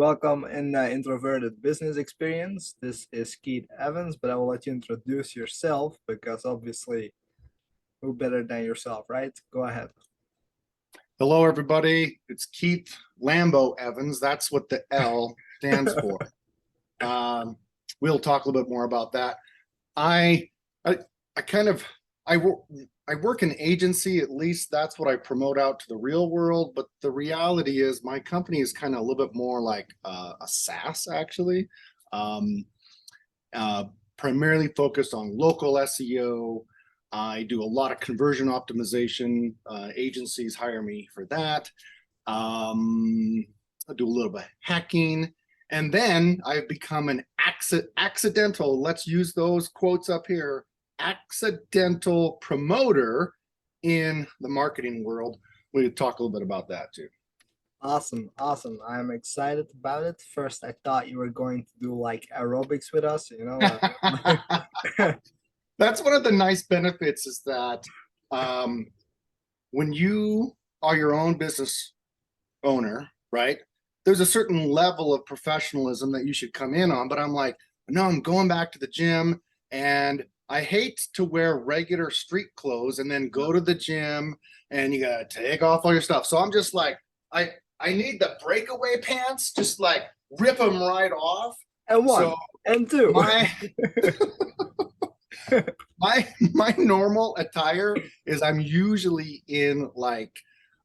welcome in the Introverted Business Experience. This is Keith Evans, but I will let you introduce yourself because obviously, who better than yourself, right? Go ahead. Hello, everybody. It's Keith Lambo Evans. That's what the L stands for. We'll talk a little bit more about that. I work in agency. At least that's what I promote out to the real world. But the reality is, my company is kind of a little bit more like a SaaS, actually. Primarily focused on local SEO. I do a lot of conversion optimization. Agencies hire me for that. I do a little bit of hacking. And then I've become an accidental, let's use those quotes up here, accidental promoter in the marketing world. We'll talk a little bit about that too. Awesome. I'm excited about it. First, I thought you were going to do like aerobics with us, That's one of the nice benefits is that when you are your own business owner, right, there's a certain level of professionalism that you should come in on. But I'm like, no, I'm going back to the gym, and I hate to wear regular street clothes and then go to the gym and you gotta take off all your stuff. So I'm just like, I need the breakaway pants, just like rip them right off. And one, and two. My normal attire is I'm usually in like,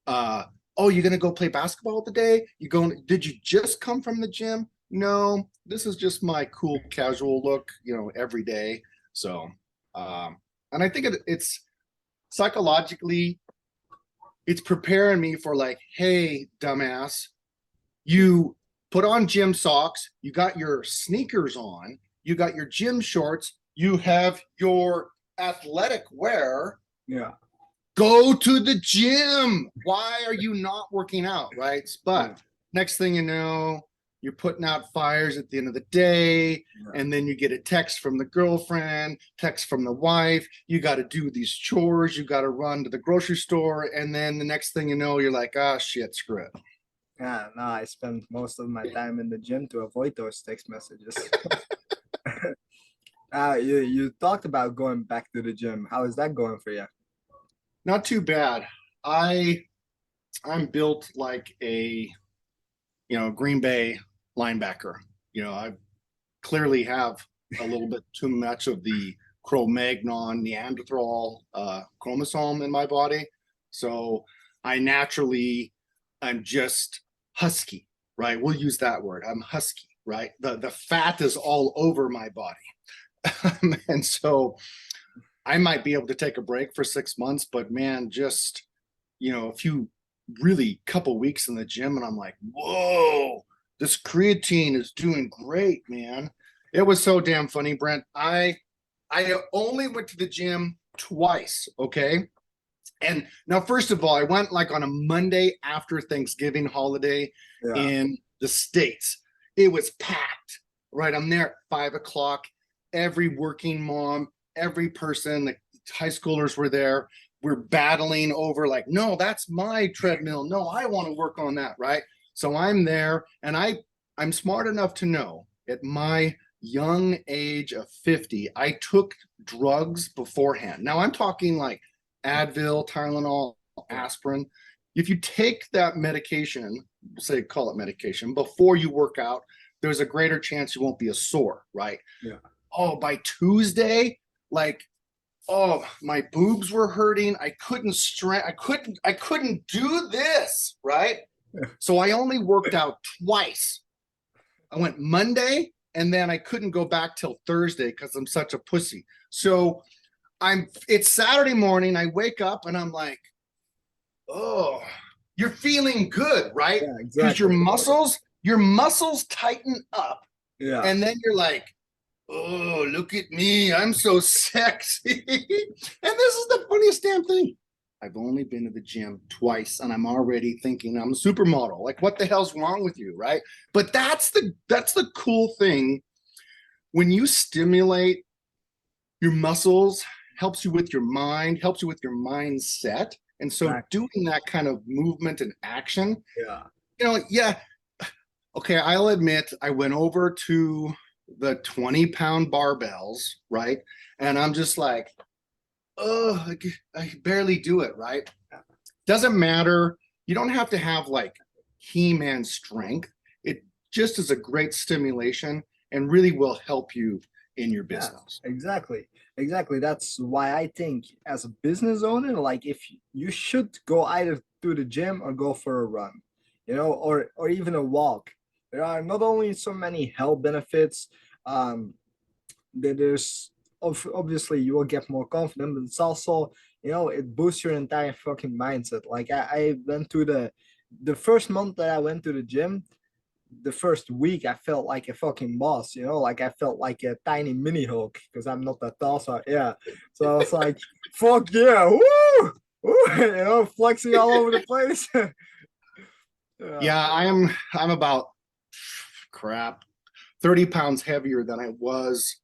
oh, you're gonna go play basketball today? Did you just come from the gym? No, this is just my cool casual look, every day. So, and I think it's psychologically, it's preparing me for like, hey, dumbass, you put on gym socks, you got your sneakers on, you got your gym shorts, you have your athletic wear. Yeah. Go to the gym. Why are you not working out, right? But next thing you know, you're putting out fires at the end of the day, and then you get a text from the girlfriend, text from the wife. You got to do these chores. You got to run to the grocery store, and then the next thing you know, you're like, ah, shit, screw it. Yeah, no, I spend most of my time in the gym to avoid those text messages. You talked about going back to the gym. How is that going for you? Not too bad. I'm built like a, Green Bay linebacker. I clearly have a little bit too much of the Cro-Magnon Neanderthal chromosome in my body. So I'm just husky, right? We'll use that word. I'm husky, right? The fat is all over my body. And so I might be able to take a break for 6 months, but man, just, a few couple weeks in the gym, and I'm like, whoa, this creatine is doing great, man. It was so damn funny, Brent. I only went to the gym twice, okay? And now, first of all, I went like on a Monday after Thanksgiving holiday in the States. It was packed, right? I'm there at 5 o'clock. Every working mom, every person, the high schoolers were there. We're battling over like, no, that's my treadmill. No, I want to work on that, right? So I'm there, and I'm smart enough to know at my young age of 50, I took drugs beforehand. Now I'm talking like Advil, Tylenol, aspirin. If you take that medication, call it medication, before you work out, there's a greater chance you won't be as sore, right? Yeah. Oh, by Tuesday, like, oh, my boobs were hurting. I couldn't do this, right? So I only worked out twice. I went Monday, and then I couldn't go back till Thursday because I'm such a pussy. So it's Saturday morning. I wake up and I'm like, oh, you're feeling good, right? Yeah, Because exactly. your muscles tighten up. Yeah. And then you're like, oh, look at me. I'm so sexy. And this is the funniest damn thing. I've only been to the gym twice, and I'm already thinking I'm a supermodel. Like, what the hell's wrong with you, right? But that's the cool thing. When you stimulate your muscles, helps you with your mind, helps you with your mindset. And so doing that kind of movement and action, Yeah. Okay, I'll admit I went over to the 20-pound barbells, right? And I'm just like, oh, I barely do it, right? Doesn't matter. You don't have to have like He-Man strength. It just is a great stimulation and really will help you in your Yeah, business. exactly. Exactly. That's why I think as a business owner, like if you should go either to the gym or go for a run, or even a walk. There are not only so many health benefits, um, there's obviously you will get more confident, but it's also, it boosts your entire fucking mindset. Like I went to the first month that I went to the gym, the first week I felt like a fucking boss, like I felt like a tiny mini Hulk because I'm not that tall. So yeah. So I was like, fuck yeah, woo! Woo! Flexing all over the place. Yeah. Yeah, I'm about crap 30 pounds heavier than I was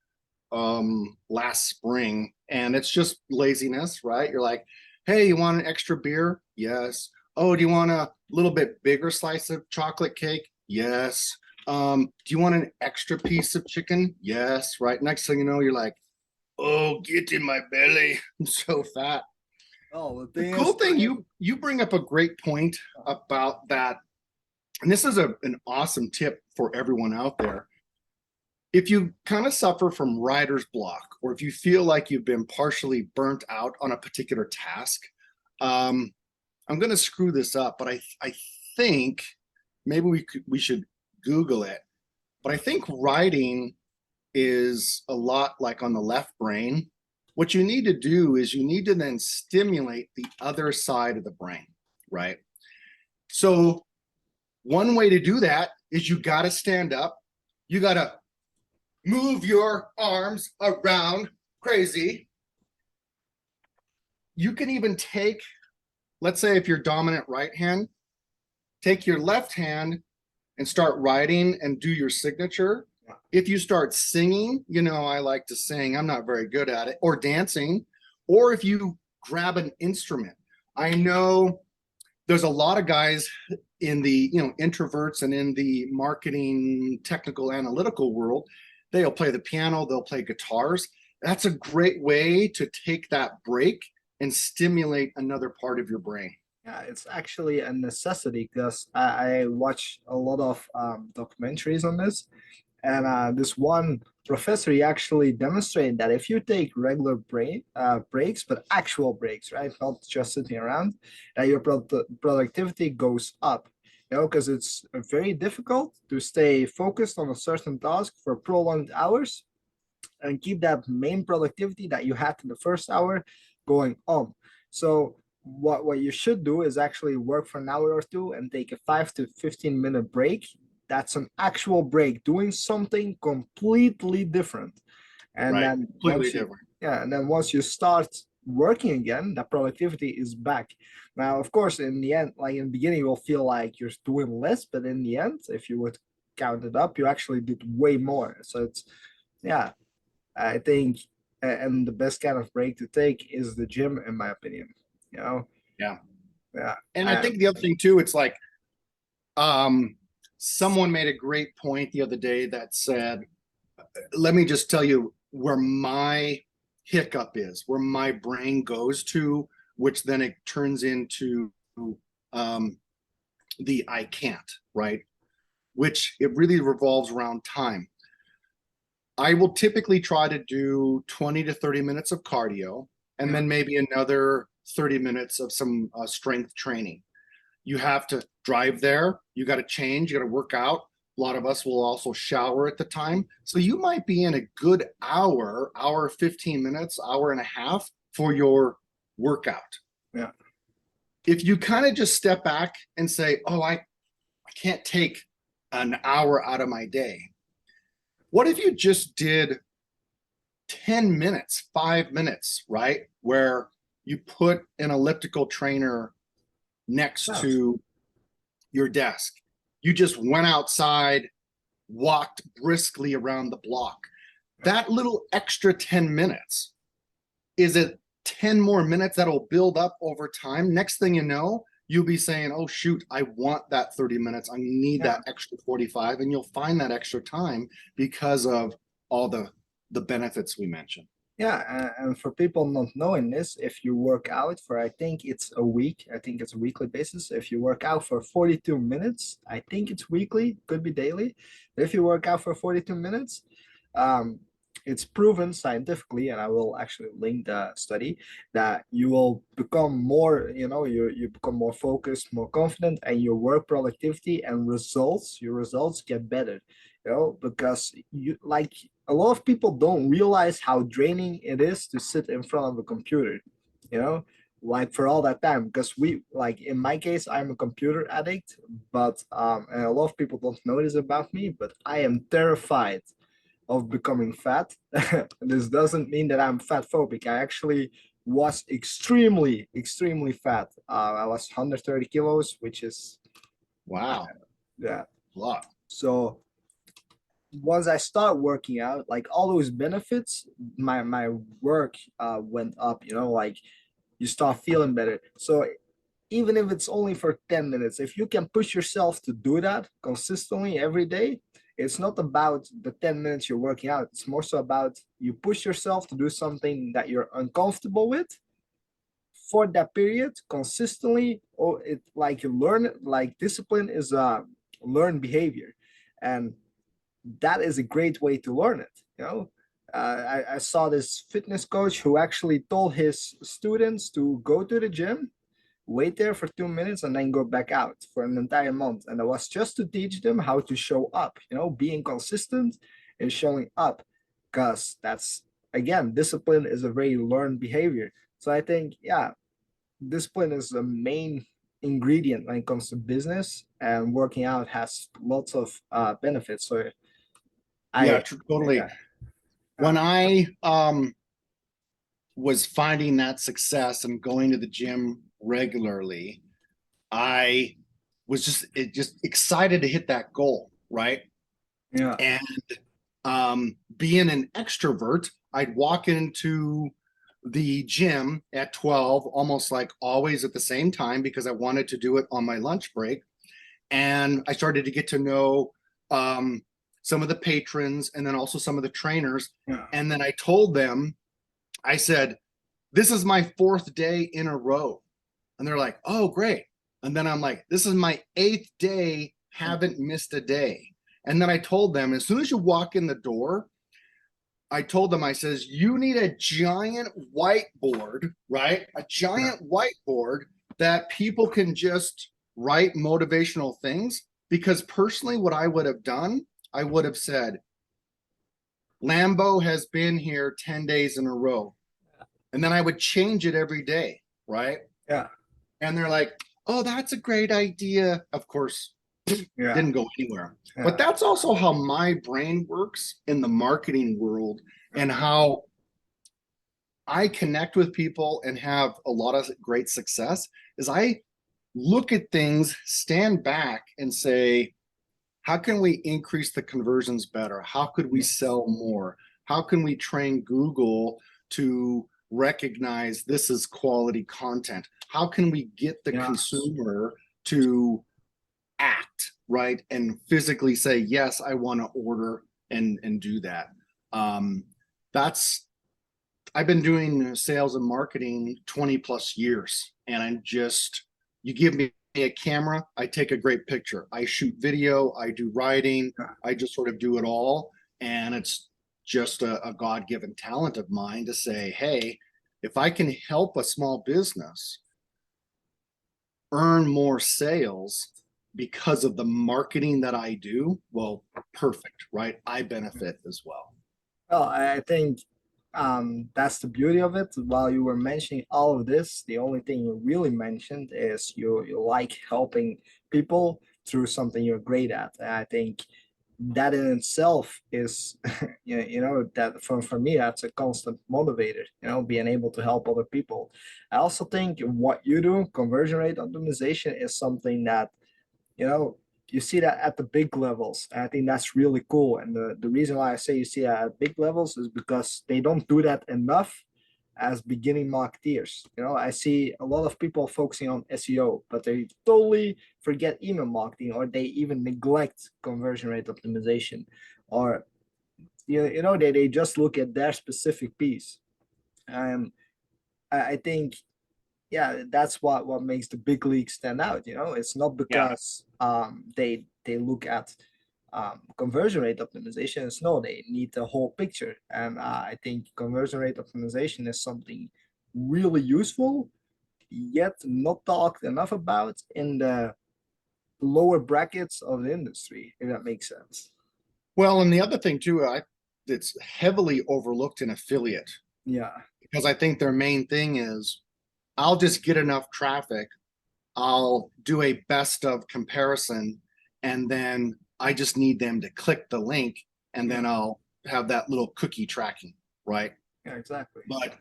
last spring, and it's just laziness, right? You're like, hey, you want an extra beer? Yes. Oh, do you want a little bit bigger slice of chocolate cake? Yes. Do you want an extra piece of chicken? Yes. Right. Next thing you know, you're like, oh, get in my belly. I'm so fat. Oh, the The thing cool is, thing, you bring up a great point about that, and this is an awesome tip for everyone out there. If you kind of suffer from writer's block, or if you feel like you've been partially burnt out on a particular task, um, I'm going to screw this up, but I think maybe we should Google it. But I think writing is a lot like on the left brain. What you need to do is you need to then stimulate the other side of the brain, right? So one way to do that is you got to stand up. You got to move your arms around crazy. You can even take, let's say, if you're dominant right hand, take your left hand and start writing and do your signature. If you start singing, I like to sing, I'm not very good at it, or dancing, or if you grab an instrument. I know there's a lot of guys in the, introverts and in the marketing, technical, analytical world. They'll play the piano, they'll play guitars. That's a great way to take that break and stimulate another part of your brain. yeah, it's actually a necessity because I watch a lot of documentaries on this. And this one professor, he actually demonstrated that if you take regular breaks, but actual breaks, right, not just sitting around, that your productivity goes up. Because it's very difficult to stay focused on a certain task for prolonged hours and keep that main productivity that you had in the first hour going on. So what you should do is actually work for an hour or two and take a 5 to 15 minute break. That's an actual break, doing something completely different. And Right. then Completely different. once you start working again, the productivity is back. Now, of course, in the end, like in the beginning, you'll feel like you're doing less, but in the end, if you would count it up, you actually did way more. So it's, yeah, I think, and the best kind of break to take is the gym, in my opinion. You know, Yeah. yeah, And I think the other thing too, it's like, um, someone made a great point the other day that said, let me just tell you where my hiccup is, where my brain goes to, which then it turns into um, the I can't, right? Which it really revolves around time. I will typically try to do 20 to 30 minutes of cardio and yeah, then maybe another 30 minutes of some strength training. You have to drive there, you got to change, you got to work out. A lot of us will also shower at the time. So you might be in a good hour, 15 minutes, hour and a half for your workout. yeah, If you kind of just step back and say, oh, I can't take an hour out of my day. What if you just did 10 minutes, 5 minutes, right? Where you put an elliptical trainer next yeah, to your desk. You just went outside, walked briskly around the block. That little extra 10 minutes is it 10 more minutes that'll build up over time. Next thing you know, you'll be saying, oh shoot, I want that 30 minutes. I need Yeah. that extra 45. And you'll find that extra time because of all the benefits we mentioned. Yeah, and for people not knowing this, if you work out for, I think it's a week, I think it's a weekly basis. If you work out for 42 minutes, I think it's weekly, could be daily. But if you work out for 42 minutes, um, it's proven scientifically, and I will actually link the study, that you will become more, you become more focused, more confident, and your work productivity and your results get better, because you like a lot of people don't realize how draining it is to sit in front of a computer, you know, like for all that time. Because we, like in my case, I'm a computer addict, but and a lot of people don't know this about me, but I am terrified of becoming fat. This doesn't mean that I'm fat phobic. I actually was extremely fat. I was 130 kilos, which is, Wow. yeah. A lot. So once I start working out, like all those benefits, my work went up, like you start feeling better. So even if it's only for 10 minutes, if you can push yourself to do that consistently every day, it's not about the 10 minutes you're working out. It's more so about you push yourself to do something that you're uncomfortable with for that period consistently. Or it like you learn, like discipline is a learned behavior. And that is a great way to learn it. I saw this fitness coach who actually told his students to go to the gym, wait there for 2 minutes, and then go back out for an entire month. And that was just to teach them how to show up, being consistent and showing up. Because that's, again, discipline is a very learned behavior. So I think, yeah, discipline is a main ingredient when it comes to business, and working out has lots of benefits. So Yeah, I, totally. yeah, When I was finding that success and going to the gym regularly, I was just excited to hit that goal, right? yeah, And being an extrovert, I'd walk into the gym at 12, almost like always at the same time, because I wanted to do it on my lunch break. And I started to get to know some of the patrons and then also some of the trainers. yeah, And then I told them, I said, this is my fourth day in a row. And they're like, oh, great. And then I'm like, this is my eighth day, haven't missed a day. And then I told them, as soon as you walk in the door, I told them, I says, you need a giant whiteboard, right? A yeah, giant whiteboard that people can just write motivational things. Because personally, what I would have done, I would have said, Lambo has been here 10 days in a row. And then I would change it every day, right? yeah, And they're like, oh, that's a great idea. Of course, yeah, didn't go anywhere. But yeah, that's also how my brain works in the marketing world, and how I connect with people and have a lot of great success is I look at things, stand back and say, how can we increase the conversions better? How could we yes, sell more? How can we train Google to recognize this is quality content? How can we get the yes, consumer to act, right? And physically say, yes, I want to order and do that. Um, that's I've been doing sales and marketing 20 plus years. And I'm just, you give me a camera, I take a great picture. I shoot video, I do writing, yeah, I just sort of do it all. And it's just a God given talent of mine to say, hey, if I can help a small business earn more sales because of the marketing that I do, well, perfect, right? I benefit as well. well, I think that's the beauty of it. While you were mentioning all of this, the only thing you really mentioned is you like helping people through something you're great at. And I think that in itself is that for me, that's a constant motivator, being able to help other people. I also think what you do, conversion rate optimization, is something that you know you see that at the big levels, and I think that's really cool. And the reason why I say you see that at big levels is because they don't do that enough as beginning marketeers. You know, I see a lot of people focusing on SEO, but they totally forget email marketing, or they even neglect conversion rate optimization, or you know, they just look at their specific piece. Um, I think, yeah, that's what makes the big leagues stand out. You know, it's not Yeah. because they look at conversion rate optimizations. No, they need the whole picture, and I think conversion rate optimization is something really useful, yet not talked enough about in the lower brackets of the industry, if that makes sense. Well, and the other thing too, it's heavily overlooked in affiliate, Yeah, because I think their main thing is I'll just get enough traffic, I'll do a best of comparison, and then I just need them to click the link, and yeah, then I'll have that little cookie tracking, right? yeah, exactly. But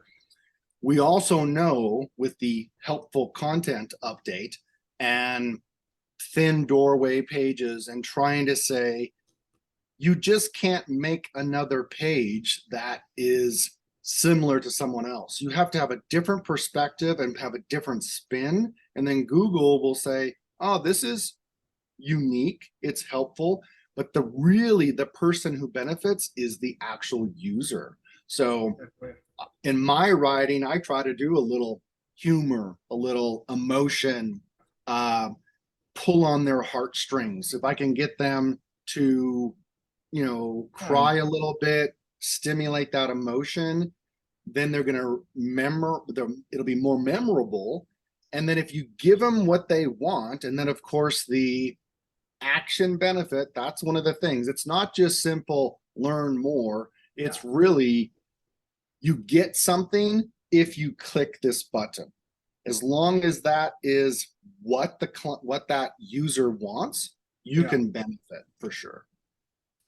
we also know with the helpful content update and thin doorway pages and trying to say, you just can't make another page that is similar to someone else. You have to have a different perspective and have a different spin. And then Google will say, oh, this is unique, it's helpful, but the person who benefits is the actual user. So in my writing, I try to do a little humor, a little emotion, uh, pull on their heartstrings. If I can get them to, Yeah, cry a little bit, stimulate that emotion, then they're going to it'll be more memorable. And then if you give them what they want, and then of course the action benefit, that's one of the things. It's not just simple learn more. yeah, It's really you get something if you click this button. As long as that is what that user wants, you yeah. can benefit for sure.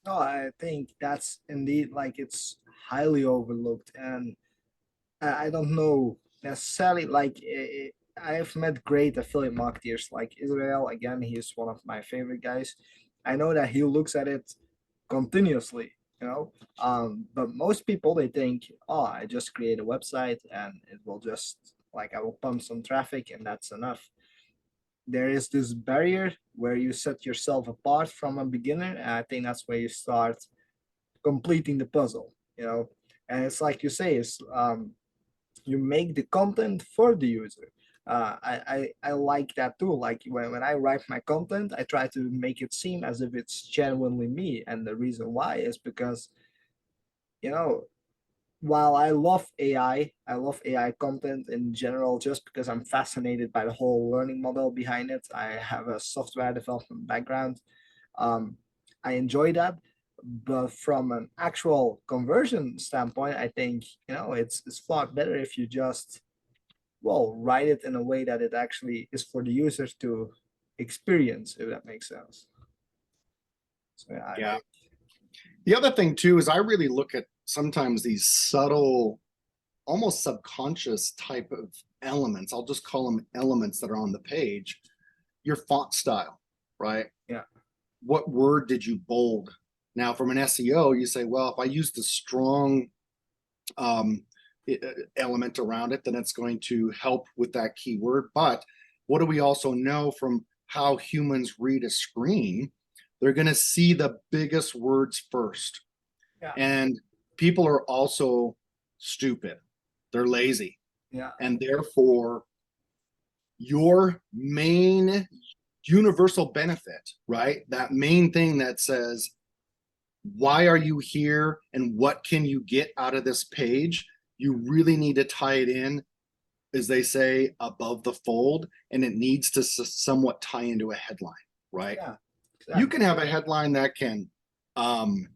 No, I think that's indeed like it's highly overlooked, and I don't know necessarily like I've met great affiliate marketeers like Israel. Again, he's one of my favorite guys. I know that he looks at it continuously, you know. But most people they think, oh, I just create a website and it will just like I will pump some traffic and that's enough. There is this barrier where you set yourself apart from a beginner, and I think that's where you start completing the puzzle, you know. And it's like you say, it's you make the content for the user. I like that too. Like when I write my content, I try to make it seem as if it's genuinely me. And the reason why is because, you know, while I love AI content in general just because I'm fascinated by the whole learning model behind it. I have a software development background. Um, I enjoy that. But from an actual conversion standpoint, I think, you know, it's far better if you just well write it in a way that it actually is for the users to experience, if that makes sense. So yeah, I Yeah. think The other thing too is I really look at sometimes these subtle, almost subconscious type of elements. I'll just call them elements that are on the page. Your font style, right? yeah, What word did you bold? Now, from an SEO, you say, well, if I use the strong um, element around it, then it's going to help with that keyword. But what do we also know from how humans read a screen? They're going to see the biggest words first. yeah, And people are also stupid, they're lazy. yeah, And therefore, your main universal benefit, right? That main thing that says, why are you here and what can you get out of this page? You really need to tie it in, as they say, above the fold, and it needs to somewhat tie into a headline, right? yeah, You exactly. can have a headline that can um,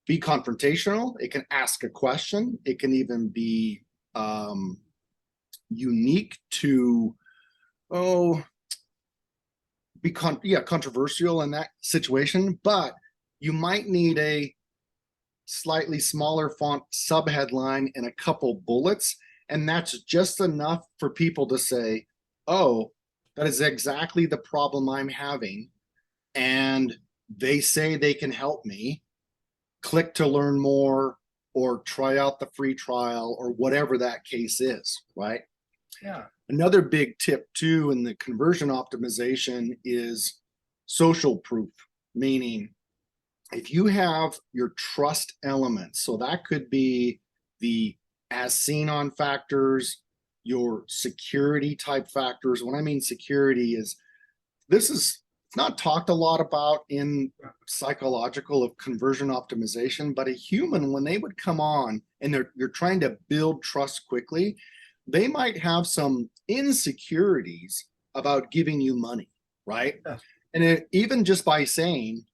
be confrontational, it can ask a question, it can even be um, unique to, oh, controversial in that situation, but you might need a slightly smaller font subheadline and a couple bullets, and that's just enough for people to say, oh, that is exactly the problem I'm having, and they say they can help me. Click to learn more, or try out the free trial or whatever that case is, right? Yeah. Another big tip too in the conversion optimization is social proof, meaning if you have your trust elements, so that could be the as seen on factors, your security type factors. When I mean security is this is not talked a lot about in psychological of conversion optimization, but a human, when they would come on and you're trying to build trust quickly, they might have some insecurities about giving you money, right? Yeah. And even just by saying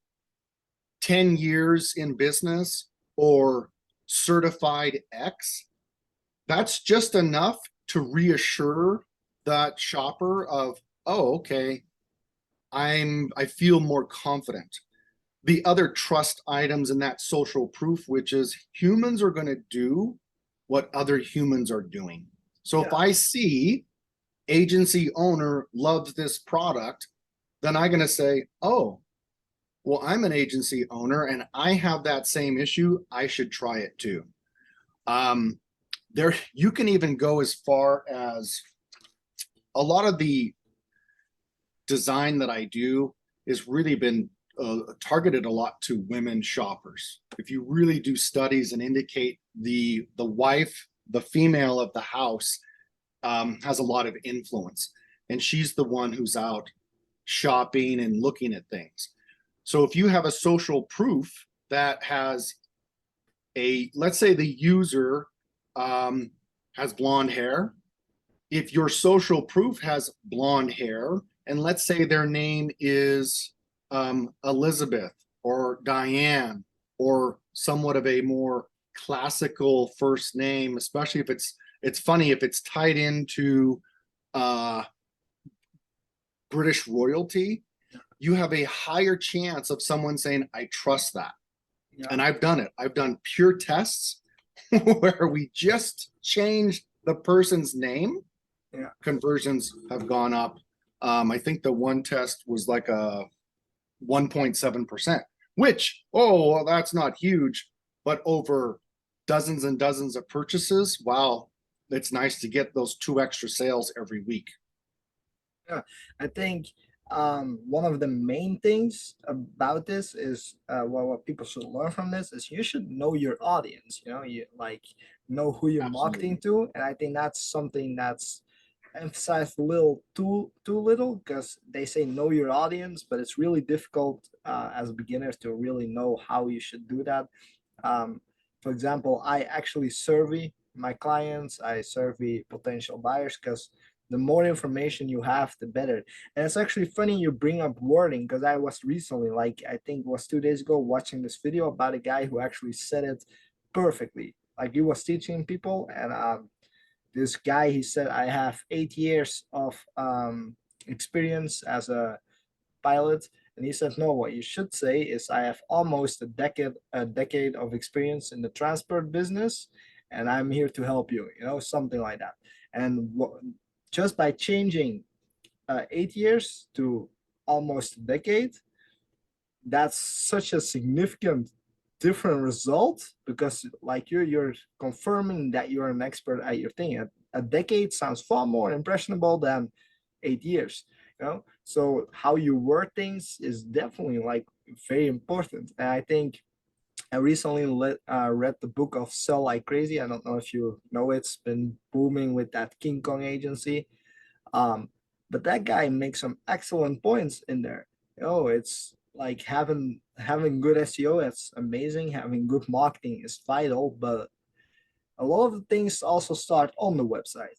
10 years in business or certified X, that's just enough to reassure that shopper of, oh, okay, I feel more confident. The other trust items in that social proof, which is humans are going to do what other humans are doing. So if Yeah. I see agency owner loves this product, then I'm going to say, oh, well, I'm an agency owner and I have that same issue. I should try it too. There, you can even go as far as a lot of the design that I do is really been targeted a lot to women shoppers. If you really do studies and indicate the wife, the female of the house, has a lot of influence, and she's the one who's out shopping and looking at things. So if you have a social proof that has let's say the user has blonde hair, if your social proof has blonde hair, and let's say their name is Elizabeth or Diane or somewhat of a more classical first name, especially if it's funny if it's tied into uh, British royalty, you have a higher chance of someone saying, I trust that. Yeah. And I've done it. I've done pure tests where we just changed the person's name. Yeah. Conversions have gone up. I think the one test was like a 1.7%, which, oh, well, that's not huge, but over dozens and dozens of purchases, wow, it's nice to get those 2 extra sales every week. Yeah, I think one of the main things about this is what people should learn from this is you should know your audience. You know, you like know who you're marketing Absolutely. to, and I think that's something that's emphasized a little too little because they say know your audience, but it's really difficult as beginners to really know how you should do that. Um, for example, I actually survey my clients, I survey potential buyers because the more information you have, the better. And it's actually funny you bring up wording because I was recently, like I think it was 2 days ago, watching this video about a guy who actually said it perfectly. Like he was teaching people, and this guy he said, I have 8 years of experience as a pilot, and he said, no, what you should say is I have almost a decade of experience in the transport business, and I'm here to help you, something like that. And just by changing 8 years to almost a decade, that's such a significant different result because like you're confirming that you're an expert at your thing. A decade sounds far more impressionable than 8 years. So how you word things is definitely like very important. And I think I recently read the book of Sell Like Crazy. I don't know if you know, it's been booming with that King Kong agency. um, but that guy makes some excellent points in there. It's like having good SEO, it's amazing. Having good marketing is vital, but a lot of the things also start on the website.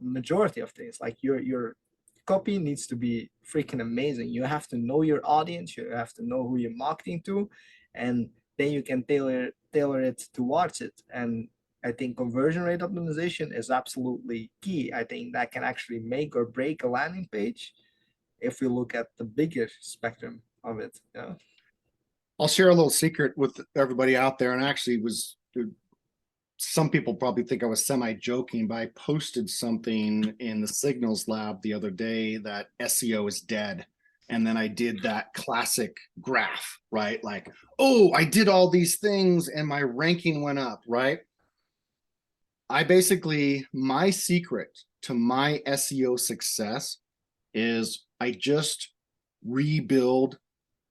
Majority of things like your copy needs to be freaking amazing. You have to know your audience. You have to know who you're marketing to, and then you can tailor it towards it. And I think conversion rate optimization is absolutely key. I think that can actually make or break a landing page if we look at the bigger spectrum of it. I'll share a little secret with everybody out there, and actually was some people probably think I was semi joking, but I posted something in the Signals Lab the other day that SEO is dead. And then I did that classic graph, right? Like, oh, I did all these things and my ranking went up, right? I basically, my secret to my SEO success is I just rebuild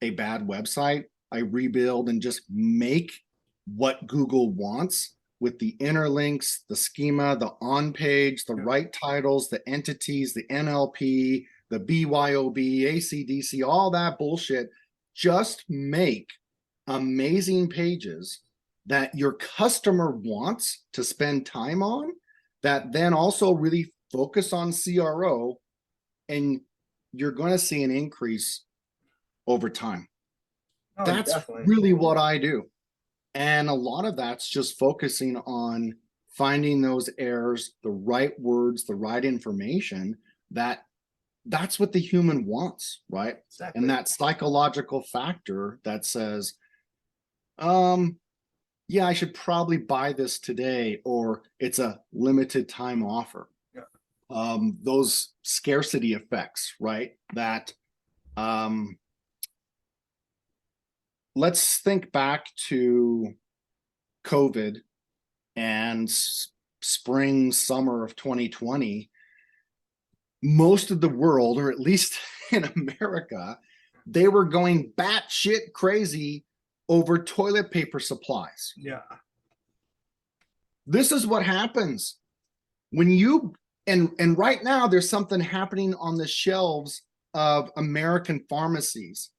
a bad website. I rebuild and just make what Google wants with the inner links, the schema, the on page, the right titles, the entities, the NLP, the BYOB, ACDC, all that bullshit. Just make amazing pages that your customer wants to spend time on, that then also really focus on CRO, and you're going to see an increase over time. Oh, That's definitely. really what I do. And a lot of that's just focusing on finding those errors, the right words, the right information. That's what the human wants, right? Exactly. And that psychological factor that says, yeah, I should probably buy this today, or it's a limited time offer. Yeah. Those scarcity effects, right? That let's think back to COVID and spring, summer of 2020. Most of the world, or at least in America, they were going batshit crazy over toilet paper supplies. Yeah. This is what happens when you, and right now there's something happening on the shelves of American pharmacies.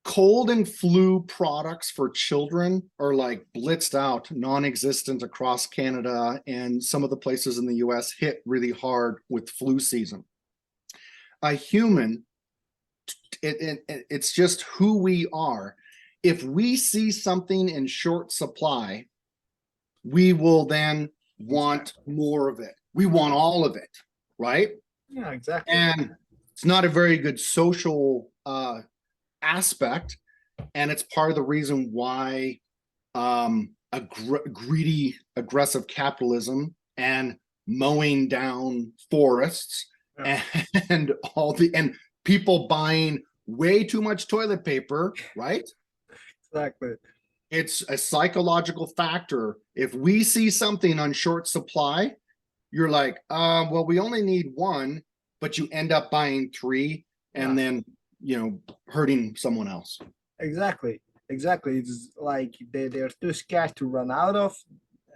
Cold and flu products for children are like blitzed out, non-existent across Canada, and some of the places in the US hit really hard with flu season. A human, it's just who we are. If we see something in short supply, we will then want more of it. We want all of it, right? Yeah, exactly. And it's not a very good social aspect, and it's part of the reason why greedy, aggressive capitalism and mowing down forests and all the and people buying way too much toilet paper, right? Exactly. It's a psychological factor. If we see something on short supply, you're like, well, we only need one, but you end up buying three, and then hurting someone else. Exactly. It's like they're too scared to run out of,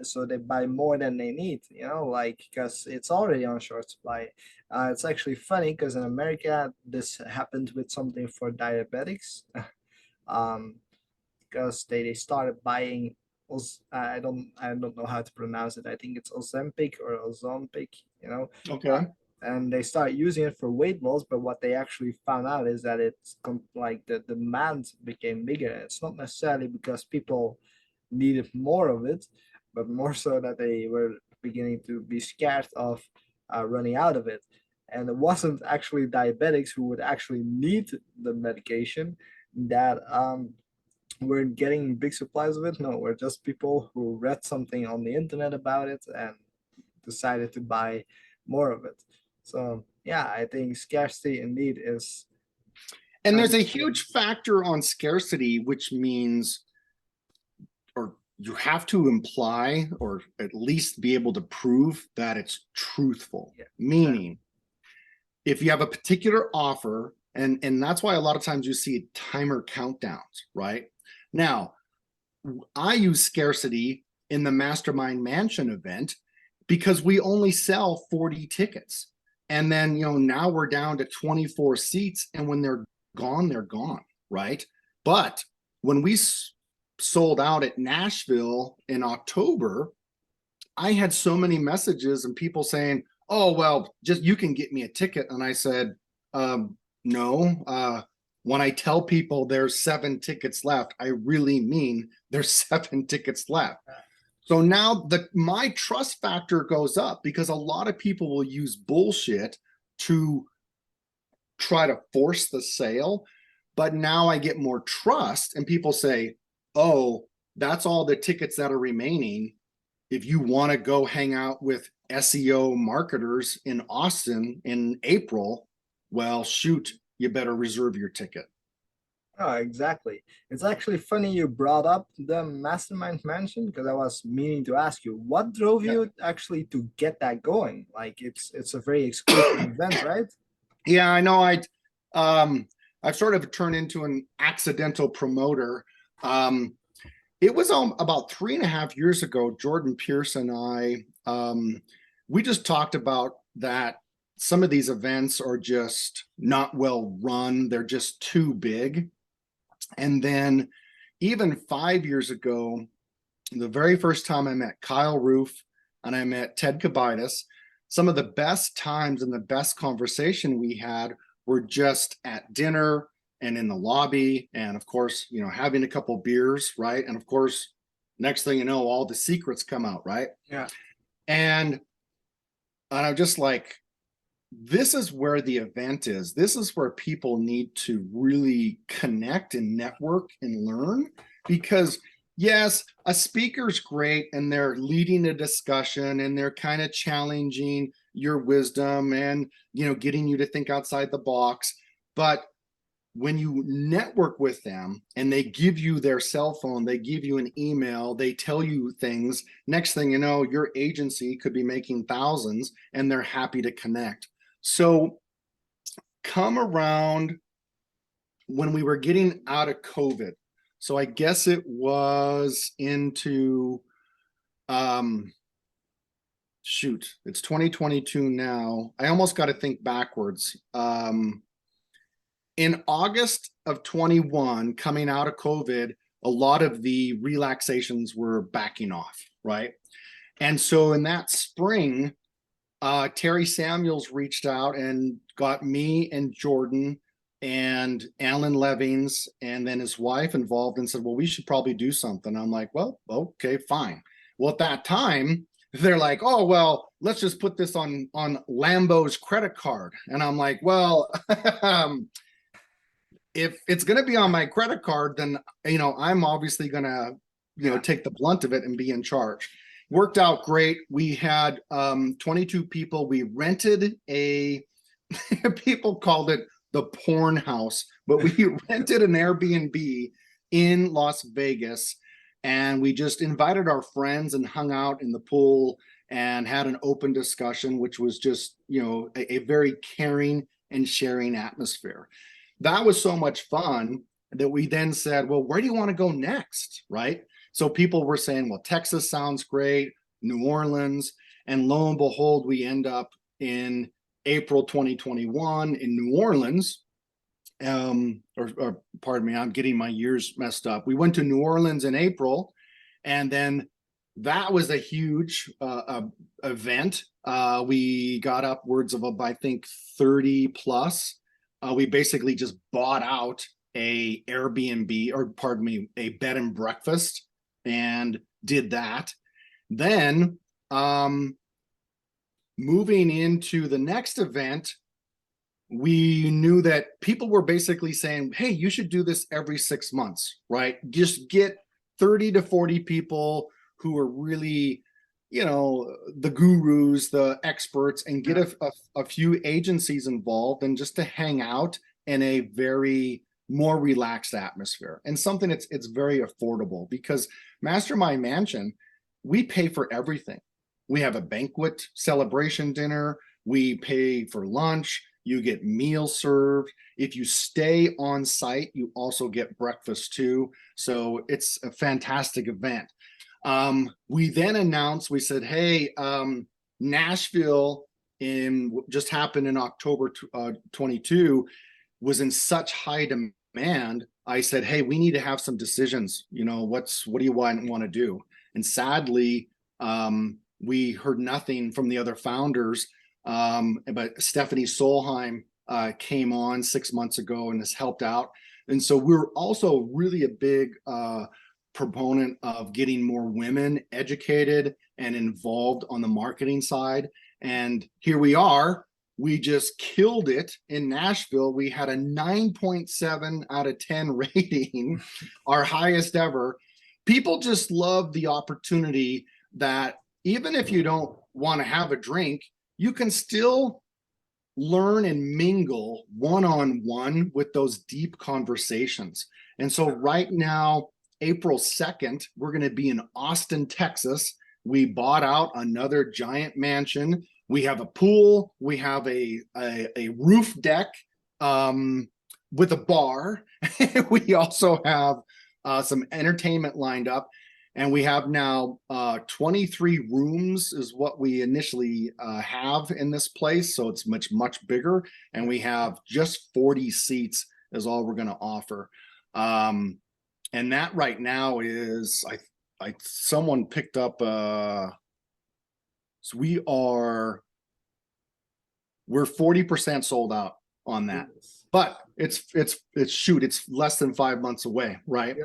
so they buy more than they need, like, because it's already on short supply. It's actually funny because in America this happened with something for diabetics. Because they started buying, I don't know how to pronounce it. I think it's Ozempic or Ozempic, Okay. and they start using it for weight loss. But what they actually found out is that it's like the demand became bigger. It's not necessarily because people needed more of it, but more so that they were beginning to be scared of running out of it. And it wasn't actually diabetics who would actually need the medication that were getting big supplies of it. No, we're just people who read something on the internet about it and decided to buy more of it. So yeah, I think scarcity indeed is. And there's a huge factor on scarcity, which means, or you have to imply, or at least be able to prove that it's truthful. Yeah. Meaning, if you have a particular offer, and that's why a lot of times you see timer countdowns, right? Now, I use scarcity in the Mastermind Mansion event because we only sell 40 tickets. And then, now we're down to 24 seats, and when they're gone, right? But when we sold out at Nashville in October, I had so many messages and people saying, oh, well, just you can get me a ticket. And I said, no. When I tell people there's 7 tickets left, I really mean there's 7 tickets left. So now my trust factor goes up because a lot of people will use bullshit to try to force the sale. But now I get more trust, and people say, oh, that's all the tickets that are remaining. If you want to go hang out with SEO marketers in Austin in April, well, shoot, you better reserve your ticket. Oh, exactly. It's actually funny you brought up the mastermind mention because I was meaning to ask you what drove Yeah. you actually to get that going. Like it's a very exclusive event, right? Yeah, I know. Um, I've sort of turned into an accidental promoter. Um, it was about 3.5 years ago. Jordan Pierce and I, we just talked about that. Some of these events are just not well run. They're just too big. And then, even 5 years ago, the very first time I met Kyle Roof and I met Ted Kabitis, some of the best times and the best conversation we had were just at dinner and in the lobby. And of course, having a couple beers, right? And of course, next thing you know, all the secrets come out, right? Yeah. And I'm just like, this is where the event is. This is where people need to really connect and network and learn. Because yes, a speaker's great and they're leading a discussion and they're kind of challenging your wisdom and getting you to think outside the box. But when you network with them and they give you their cell phone, they give you an email, they tell you things, next thing you know, your agency could be making thousands and they're happy to connect. So come around when we were getting out of COVID. So I guess it was into shoot, it's 2022 now. I almost got to think backwards. In August of 21, coming out of COVID, a lot of the relaxations were backing off, right? And so in that spring, Terry Samuels reached out and got me and Jordan and Alan Levings and then his wife involved and said, well, we should probably do something. I'm like, well, okay, fine. Well, at that time, they're like, oh, well, let's just put this on LAMBO'S credit card. And I'm like, well, if it's going to be on my credit card, then, I'm obviously going to, take the blunt of it and be in charge. Worked out great. We had 22 people. We rented people called it the porn house, but we rented an Airbnb in Las Vegas and we just invited our friends and hung out in the pool and had an open discussion, which was just, a very caring and sharing atmosphere. That was so much fun that we then said, well, where do you want to go next? Right. So people were saying, well, Texas sounds great, New Orleans. And lo and behold, we end up in April 2021 in New Orleans. Or pardon me, I'm getting my years messed up. We went to New Orleans in April, and then that was a huge event. We got upwards of, I think, 30 plus. We basically just bought out a Airbnb, or pardon me, a bed and breakfast, and did that. Then moving into the next event, we knew that people were basically saying, hey, you should do this every 6 months, right? Just get 30 to 40 people who are really, the gurus, the experts, and get a few agencies involved and just to hang out in a very more relaxed atmosphere and something it's very affordable because Mastermind Mansion, we pay for everything. We have a banquet celebration dinner. We pay for lunch. You get meals served. If you stay on site, you also get breakfast too. So it's a fantastic event. We then announced, we said, hey, Nashville just happened in October 22 was in such high demand. I said, hey, we need to have some decisions. What do you want to do? And sadly, we heard nothing from the other founders. But Stephanie Solheim came on 6 months ago and has helped out. And so we're also really a big proponent of getting more women educated and involved on the marketing side. And here we are. We just killed it in Nashville. We had a 9.7 out of 10 rating, our highest ever. People just love the opportunity that even if you don't want to have a drink, you can still learn and mingle one-on-one with those deep conversations. And so right now, April 2nd, we're going to be in Austin, Texas. We bought out another giant mansion. We have a pool. We have a roof deck with a bar. We also have some entertainment lined up. And we have now 23 rooms is what we initially have in this place. So it's much, much bigger. And we have just 40 seats is all we're going to offer. And that right now is, someone picked up, so we're 40% sold out on that. But it's less than 5 months away, right?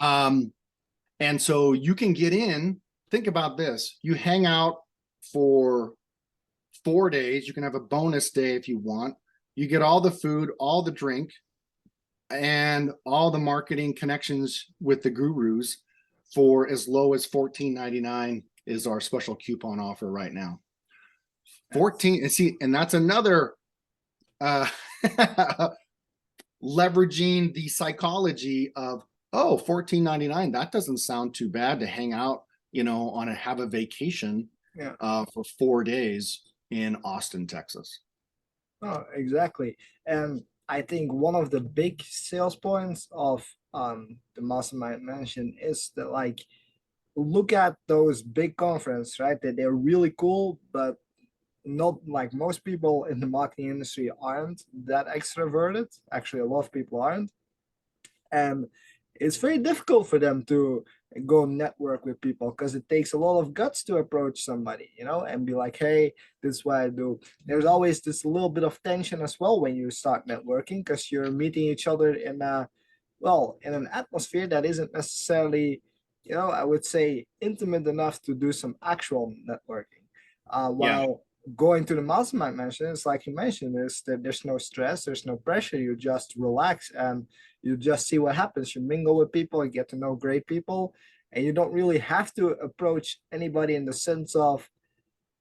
Yeah. And so you can get in, think about this, you hang out for 4 days, you can have a bonus day if you want, you get all the food, all the drink, and all the marketing connections with the gurus for as low as $14.99 is our special coupon offer right now. 14, and see, and that's another leveraging the psychology of, oh, $14.99, that doesn't sound too bad to hang out, have a vacation for 4 days in Austin, Texas. Oh, exactly. And I think one of the big sales points of the mastermind mention is that, like, look at those big conferences, right? That they're really cool, but not like most people in the marketing industry aren't that extroverted. Actually, a lot of people aren't. And it's very difficult for them to go network with people because it takes a lot of guts to approach somebody, and be like, hey, this is what I do. There's always this little bit of tension as well when you start networking, because you're meeting each other in an atmosphere that isn't necessarily, I would say, intimate enough to do some actual networking. While going to the mastermind mention, it's like you mentioned, is that there's no stress, there's no pressure. You just relax and you just see what happens. You mingle with people, you get to know great people, and you don't really have to approach anybody in the sense of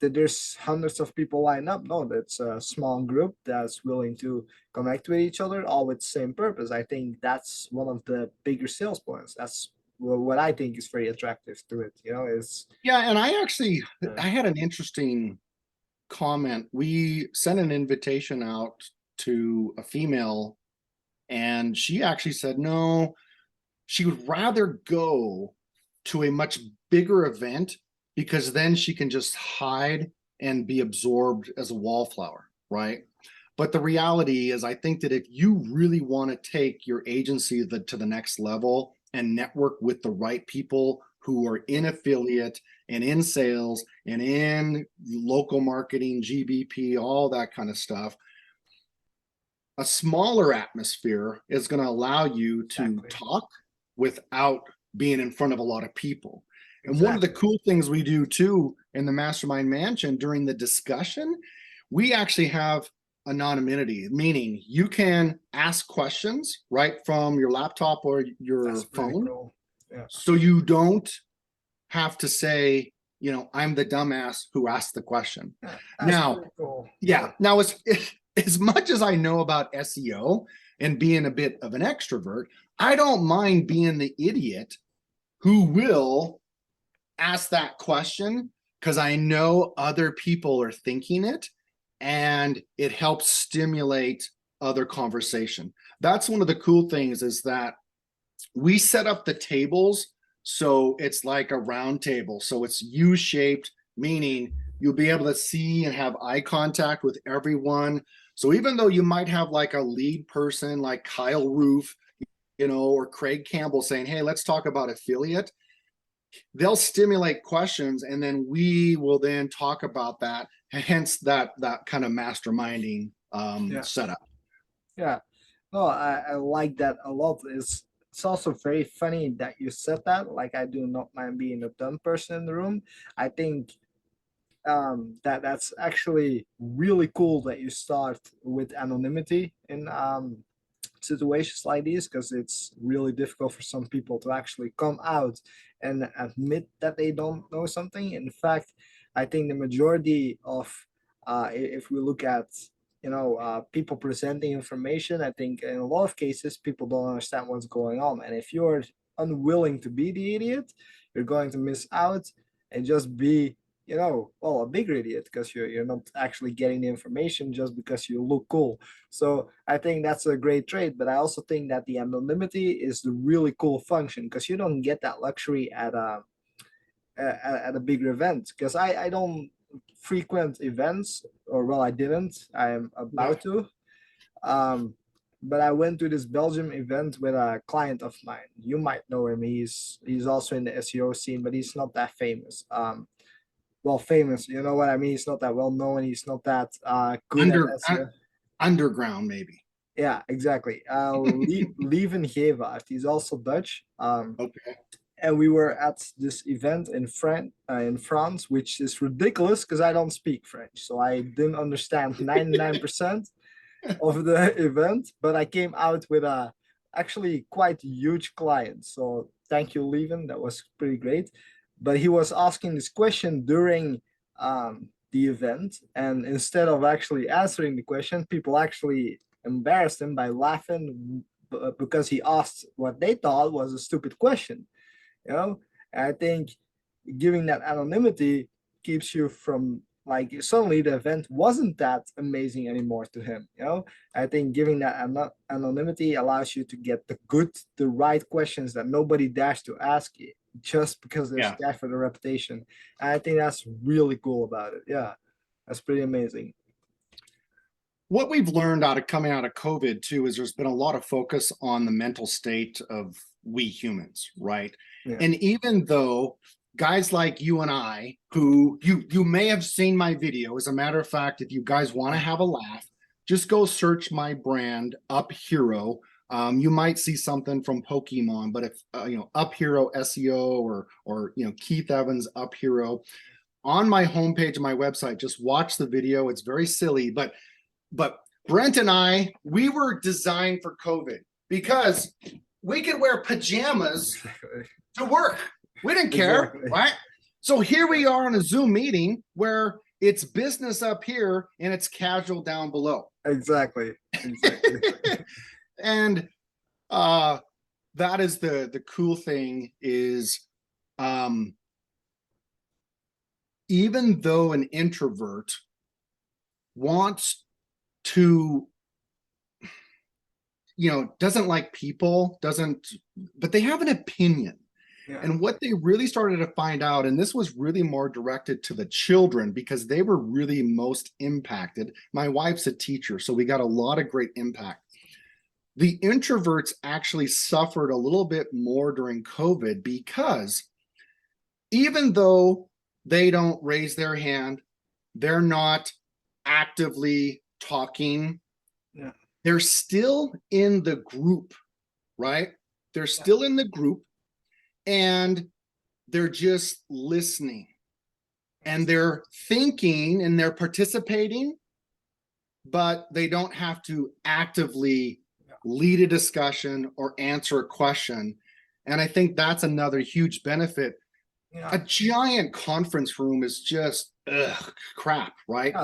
that there's hundreds of people lined up. No, that's a small group that's willing to connect with each other, all with the same purpose. I think that's one of the bigger sales points. That's what I think is very attractive to it. Is and I had an interesting comment. We sent an invitation out to a female, and she actually said no, she would rather go to a much bigger event because then she can just hide and be absorbed as a wallflower, right? But the reality is, I think that if you really want to take your agency to the next level and network with the right people who are in affiliate and in sales and in local marketing, GBP, all that kind of stuff, a smaller atmosphere is going to allow you to talk without being in front of a lot of people. And one of the cool things we do too in the Mastermind Mansion during the discussion, we actually have anonymity, meaning you can ask questions right from your laptop or your phone. Cool. Yeah. So you don't have to say, I'm the dumbass who asked the question. Now, cool. Now as much as I know about SEO and being a bit of an extrovert, I don't mind being the idiot who will ask that question because I know other people are thinking it and it helps stimulate other conversation. That's one of the cool things, is that we set up the tables so it's like a round table. So it's U-shaped, meaning you'll be able to see and have eye contact with everyone. So even though you might have like a lead person like Kyle Roof, or Craig Campbell saying, hey, let's talk about affiliate, they'll stimulate questions and then we will then talk about that, hence that kind of masterminding setup. No, I like that a lot. It's also very funny that you said that. Like, I do not mind being a dumb person in the room. I think that's actually really cool that you start with anonymity in situations like these, because it's really difficult for some people to actually come out and admit that they don't know something. In fact, I think the majority of if we look at people presenting information. I think in a lot of cases people don't understand what's going on, and if you're unwilling to be the idiot, you're going to miss out and just be, well, a bigger idiot, because you're not actually getting the information just because you look cool. So I think that's a great trait, but I also think that the anonymity is the really cool function, because you don't get that luxury at a bigger event. Because I don't frequent events, or well, I didn't. I'm Yeah. about to. Um, but I went to this Belgium event with a client of mine. You might know him. He's also in the SEO scene, but he's not that famous. Well, famous, you know what I mean? He's not that well known. He's not that good at SEO. Underground, maybe. Yeah, exactly. Leven Gevaert. He's also Dutch. Okay. And we were at this event in France, which is ridiculous because I don't speak French, so I didn't understand 99% of the event. But I came out with a actually quite huge client. So thank you, Leven. That was pretty great. But he was asking this question during the event, and instead of actually answering the question, people actually embarrassed him by laughing because he asked what they thought was a stupid question. you know and I think giving that anonymity keeps you from, like, suddenly the event wasn't that amazing anymore to him. I think giving that anonymity allows you to get the right questions that nobody dares to ask you, just because they're Yeah. scared for the reputation. And I think that's really cool about it. Yeah, that's pretty amazing. What we've learned coming out of COVID too is there's been a lot of focus on the mental state of we humans, right? Yeah. And even though guys like you and I, who you may have seen my video, as a matter of fact, if you guys want to have a laugh, just go search my brand Up Hero. You might see something from Pokemon, but if Up Hero SEO or Keith Evans Up Hero on my homepage of my website, just watch the video. It's very silly, but Brent and I, we were designed for COVID because we could wear pajamas to work. We didn't care, Exactly. right? So here we are in a Zoom meeting where it's business up here and it's casual down below. Exactly. And that is the cool thing is, even though an introvert wants to, doesn't like people, but they have an opinion. Yeah. And what they really started to find out, and this was really more directed to the children because they were really most impacted. My wife's a teacher, so we got a lot of great impact. The introverts actually suffered a little bit more during COVID because even though they don't raise their hand, they're not actively talking, Yeah. they're still in the group, right? They're still in the group and they're just listening and they're thinking and they're participating, but they don't have to actively lead a discussion or answer a question. And I think that's another huge benefit. A giant conference room is just crap, right?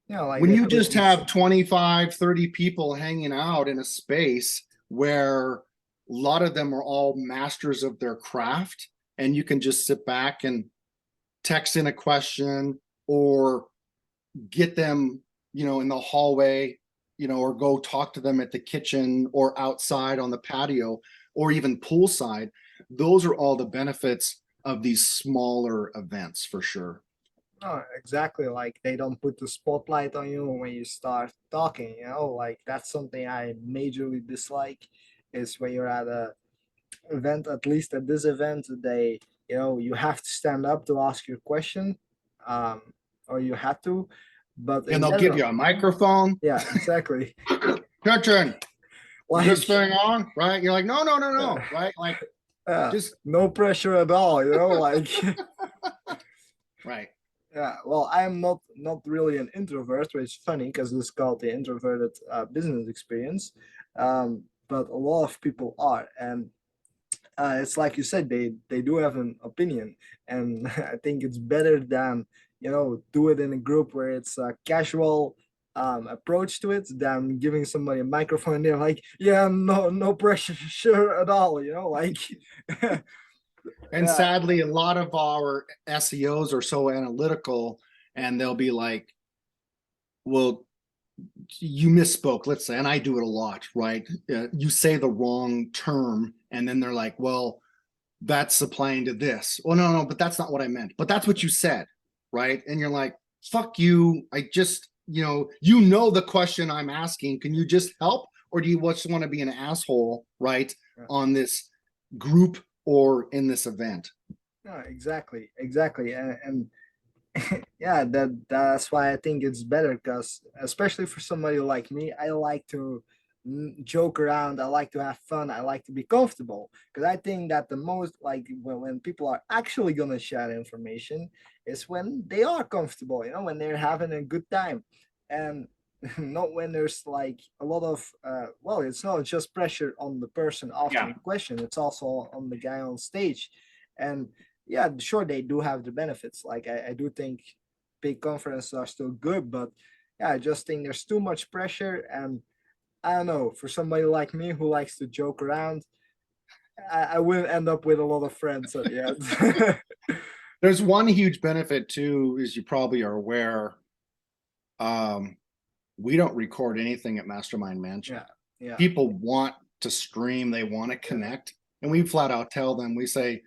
Like when you just have 25, 30 people hanging out in a space where a lot of them are all masters of their craft, and you can just sit back and text in a question or get them, in the hallway, or go talk to them at the kitchen or outside on the patio or even poolside. Those are all the benefits of these smaller events for sure. Oh, exactly. Like they don't put the spotlight on you when you start talking, like that's something I majorly dislike, is when you're at a event, at least at this event, you have to stand up to ask your question, or you have to, but and they'll give you a microphone. Yeah, exactly. Your turn. Like, this thing on, right? You're like, no, right? Like, just no pressure at all, like. Right. Yeah, well, I'm not really an introvert, which is funny because it's called the introverted business experience. But a lot of people are, and it's like you said, they do have an opinion, and I think it's better than do it in a group where it's casual, approach to it than giving somebody a microphone and they're like, yeah, no pressure, sure at all, like And yeah, sadly, a lot of our SEOs are so analytical, and they'll be like, well, you misspoke, let's say, and I do it a lot, right? You say the wrong term, and then they're like, well, that's applying to this. Oh, no, but that's not what I meant. But that's what you said, right? And you're like, fuck you. I just, the question I'm asking. Can you just help? Or do you just want to be an asshole, right? yeah. On this group or in this event? No, exactly, and yeah, that's why I think it's better because especially for somebody like me, I like to joke around. I like to have fun. I like to be comfortable because I think that the most like when people are actually gonna share information is when they are comfortable. When they're having a good time, and not when there's like a lot of well, it's not just pressure on the person asking Yeah. a question. It's also on the guy on stage, and yeah, sure, they do have the benefits. Like I do think big conferences are still good, but yeah, I just think there's too much pressure. And I don't know, for somebody like me who likes to joke around, I will end up with a lot of friends at the end. There's one huge benefit too, as you probably are aware. Um, we don't record anything at Mastermind Mansion. Yeah, yeah, People want to stream, they want to yeah, connect, and we flat out tell them, we say,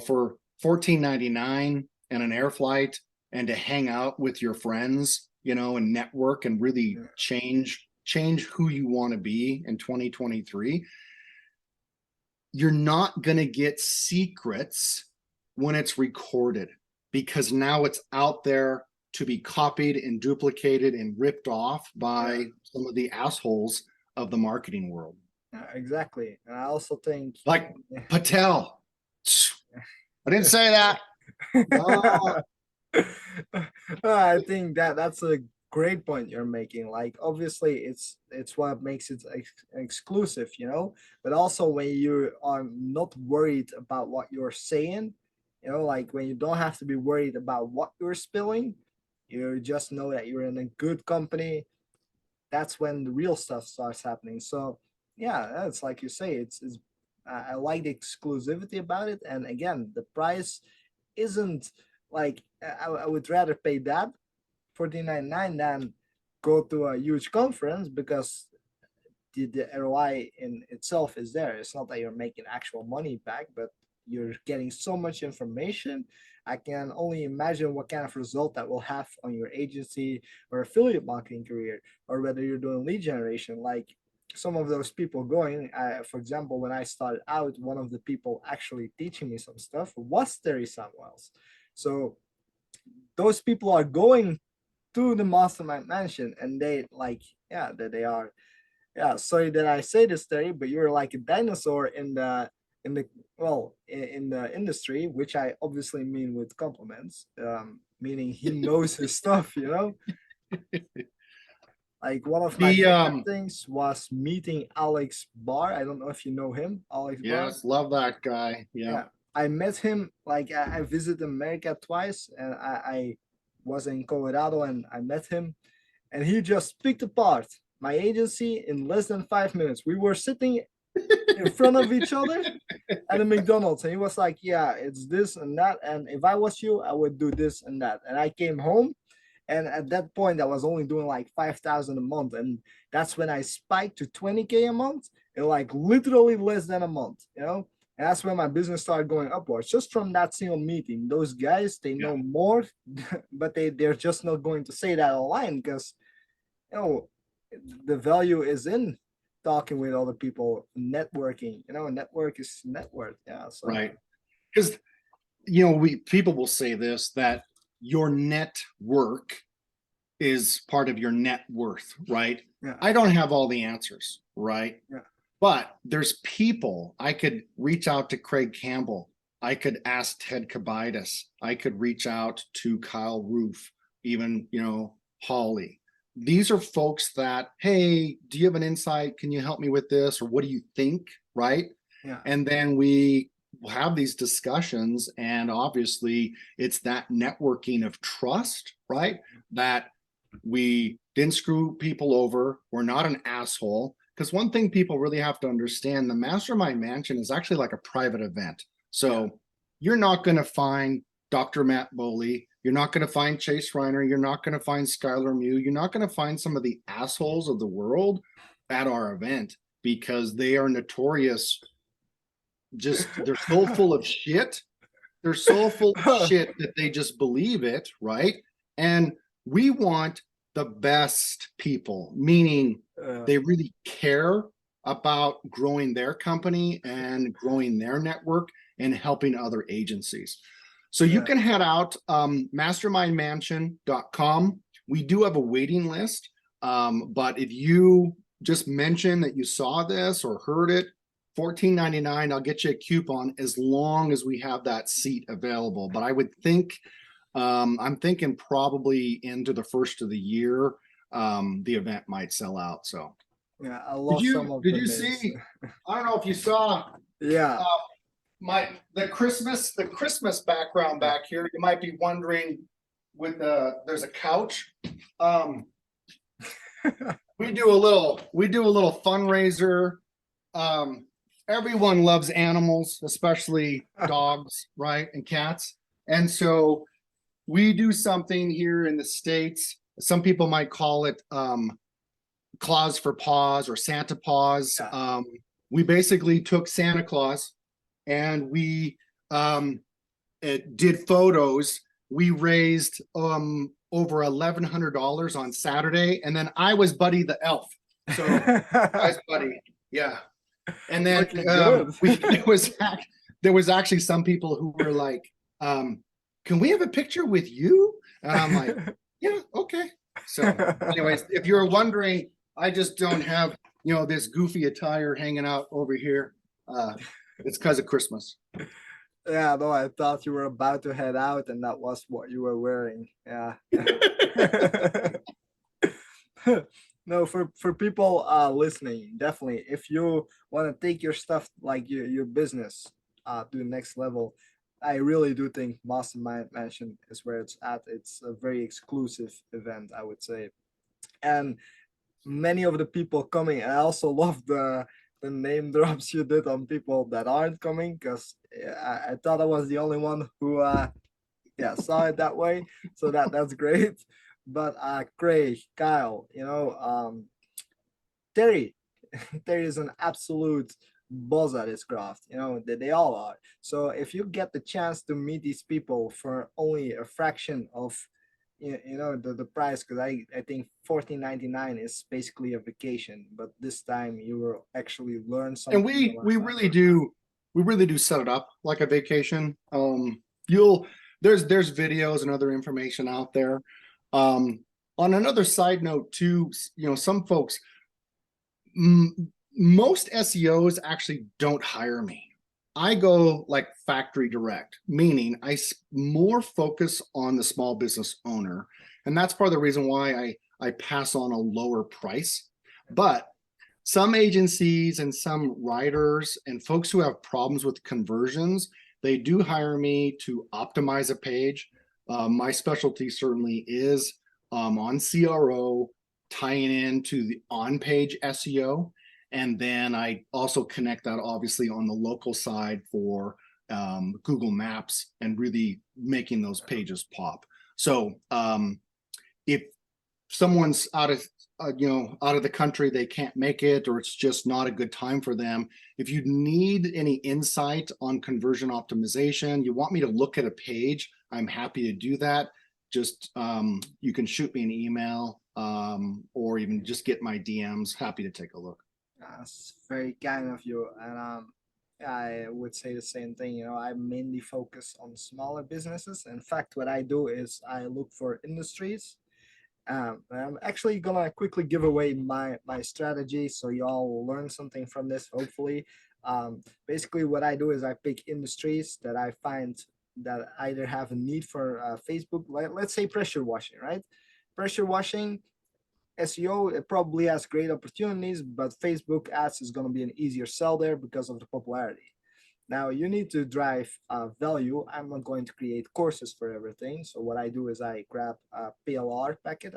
for $14.99 and an air flight and to hang out with your friends, and network and really yeah, change who you want to be in 2023, you're not going to get secrets when it's recorded, because now it's out there to be copied and duplicated and ripped off yeah, by some of the assholes of the marketing world. yeah, exactly. And I also think, Like Patel. I didn't say that. No. I think that's a great point you're making. Like, obviously, it's what makes it exclusive, But also, when you are not worried about what you're saying, like when you don't have to be worried about what you're spilling, you just know that you're in a good company. That's when the real stuff starts happening. So, yeah, it's like you say, it's I like the exclusivity about it, and again, the price isn't like I would rather pay that 14.99 than go to a huge conference because the ROI in itself is there. It's not that you're making actual money back, but you're getting so much information. I can only imagine what kind of result that will have on your agency or affiliate marketing career, or whether you're doing lead generation. Like some of those people going, for example, when I started out, one of the people actually teaching me some stuff was Terry Samuels. So those people are going to the mastermind mansion and they like, yeah, that they are, yeah, sorry that I say this, Terry, but you're like a dinosaur in the in the industry, which I obviously mean with compliments, meaning he knows his stuff. Like one of my The favorite things was meeting Alex Barr. I don't know if you know him, Alex Barr. Yes, love that guy. Yeah. Yeah, I met him. Like I visited America twice, and I was in Colorado, and I met him, and he just picked apart my agency in less than 5 minutes. We were sitting in front of each other at a McDonald's, and he was like, "Yeah, it's this and that, and if I was you, I would do this and that." And I came home, and at that point, I was only doing like 5,000 a month, and that's when I spiked to 20K a month in like literally less than a month. And that's when my business started going upwards, just from that single meeting. Those guys, they Yeah. know more, but they're just not going to say that online because you know the value is in talking with other people, networking. Network is network. Yeah. So Right. Because people will say this, that your network is part of your net worth, right? yeah, I don't have all the answers, right? yeah, But there's people. I could reach out to Craig Campbell. I could ask Ted Kabidas. I could reach out to Kyle Roof, even, Holly. These are folks that, hey, do you have an insight? Can you help me with this? Or what do you think? Right. yeah, And then we have these discussions. And obviously, it's that networking of trust, right? That We didn't screw people over. We're not an asshole. Because one thing people really have to understand, the Mastermind Mansion is actually like a private event. So you're not going to find Dr. Matt Boley. You're not going to find Chase Reiner. You're not going to find Skylar Mew. You're not going to find some of the assholes of the world at our event because they are notorious. Just they're so full of shit. They're so full of shit that they just believe it, right? And we want the best people, meaning they really care about growing their company and growing their network and helping other agencies. So you can head out mastermindmansion.com. We do have a waiting list, but if you just mention that you saw this or heard it, $14.99, I'll get you a coupon as long as we have that seat available. But I would think, I'm thinking probably into the first of the year, the event might sell out. So yeah, I lost some of did the you names. see? I don't know if you saw Yeah. the Christmas background back here. You might be wondering with there's a couch. We do a little fundraiser. Everyone loves animals, especially dogs, right? And cats. And so we do something here in the States. Some people might call it Claus for Paws or Santa Paws. We basically took Santa Claus and we did photos. We raised over $1,100 on Saturday, and then I was Buddy the Elf. So I was Buddy, yeah. And then there was actually some people who were like, "Can we have a picture with you?" And I'm like, "Yeah, okay." So, anyways, if you're wondering, I just don't have this goofy attire hanging out over here. It's because of Christmas. Yeah, no, I thought you were about to head out, and that was what you were wearing. Yeah. No, for people listening, definitely, if you want to take your stuff like your business to the next level, I really do think Mastermind Mansion is where it's at. It's a very exclusive event, I would say, and many of the people coming. I also love the name drops you did on people that aren't coming, because I thought I was the only one who saw it that way. So that's great. But Craig, Kyle, Terry, Terry is an absolute boss at his craft. They all are. So if you get the chance to meet these people for only a fraction of the price, because I think $14.99 is basically a vacation, but this time you will actually learn something. And we really do set it up like a vacation. There's videos and other information out there. On another side note too, some folks, most SEOs actually don't hire me. I go like factory direct, meaning I more focus on the small business owner. And that's part of the reason why I pass on a lower price. But some agencies and some writers and folks who have problems with conversions, they do hire me to optimize a page. My specialty certainly is on CRO, tying into the on-page SEO. And then I also connect that obviously on the local side for Google Maps and really making those pages pop. So if someone's out of the country, they can't make it, or it's just not a good time for them. If you need any insight on conversion optimization, you want me to look at a page, I'm happy to do that. Just you can shoot me an email or even just get my DMs. Happy to take a look. That's very kind of you. And I would say the same thing. I mainly focus on smaller businesses. In fact, what I do is I look for industries. I'm actually gonna quickly give away my strategy, so y'all will learn something from this, hopefully. Basically, what I do is I pick industries that I find that either have a need for Facebook. Let's say pressure washing, right? Pressure washing SEO, it probably has great opportunities, but Facebook ads is going to be an easier sell there because of the popularity. Now you need to drive value. I'm not going to create courses for everything. So what I do is I grab a PLR package.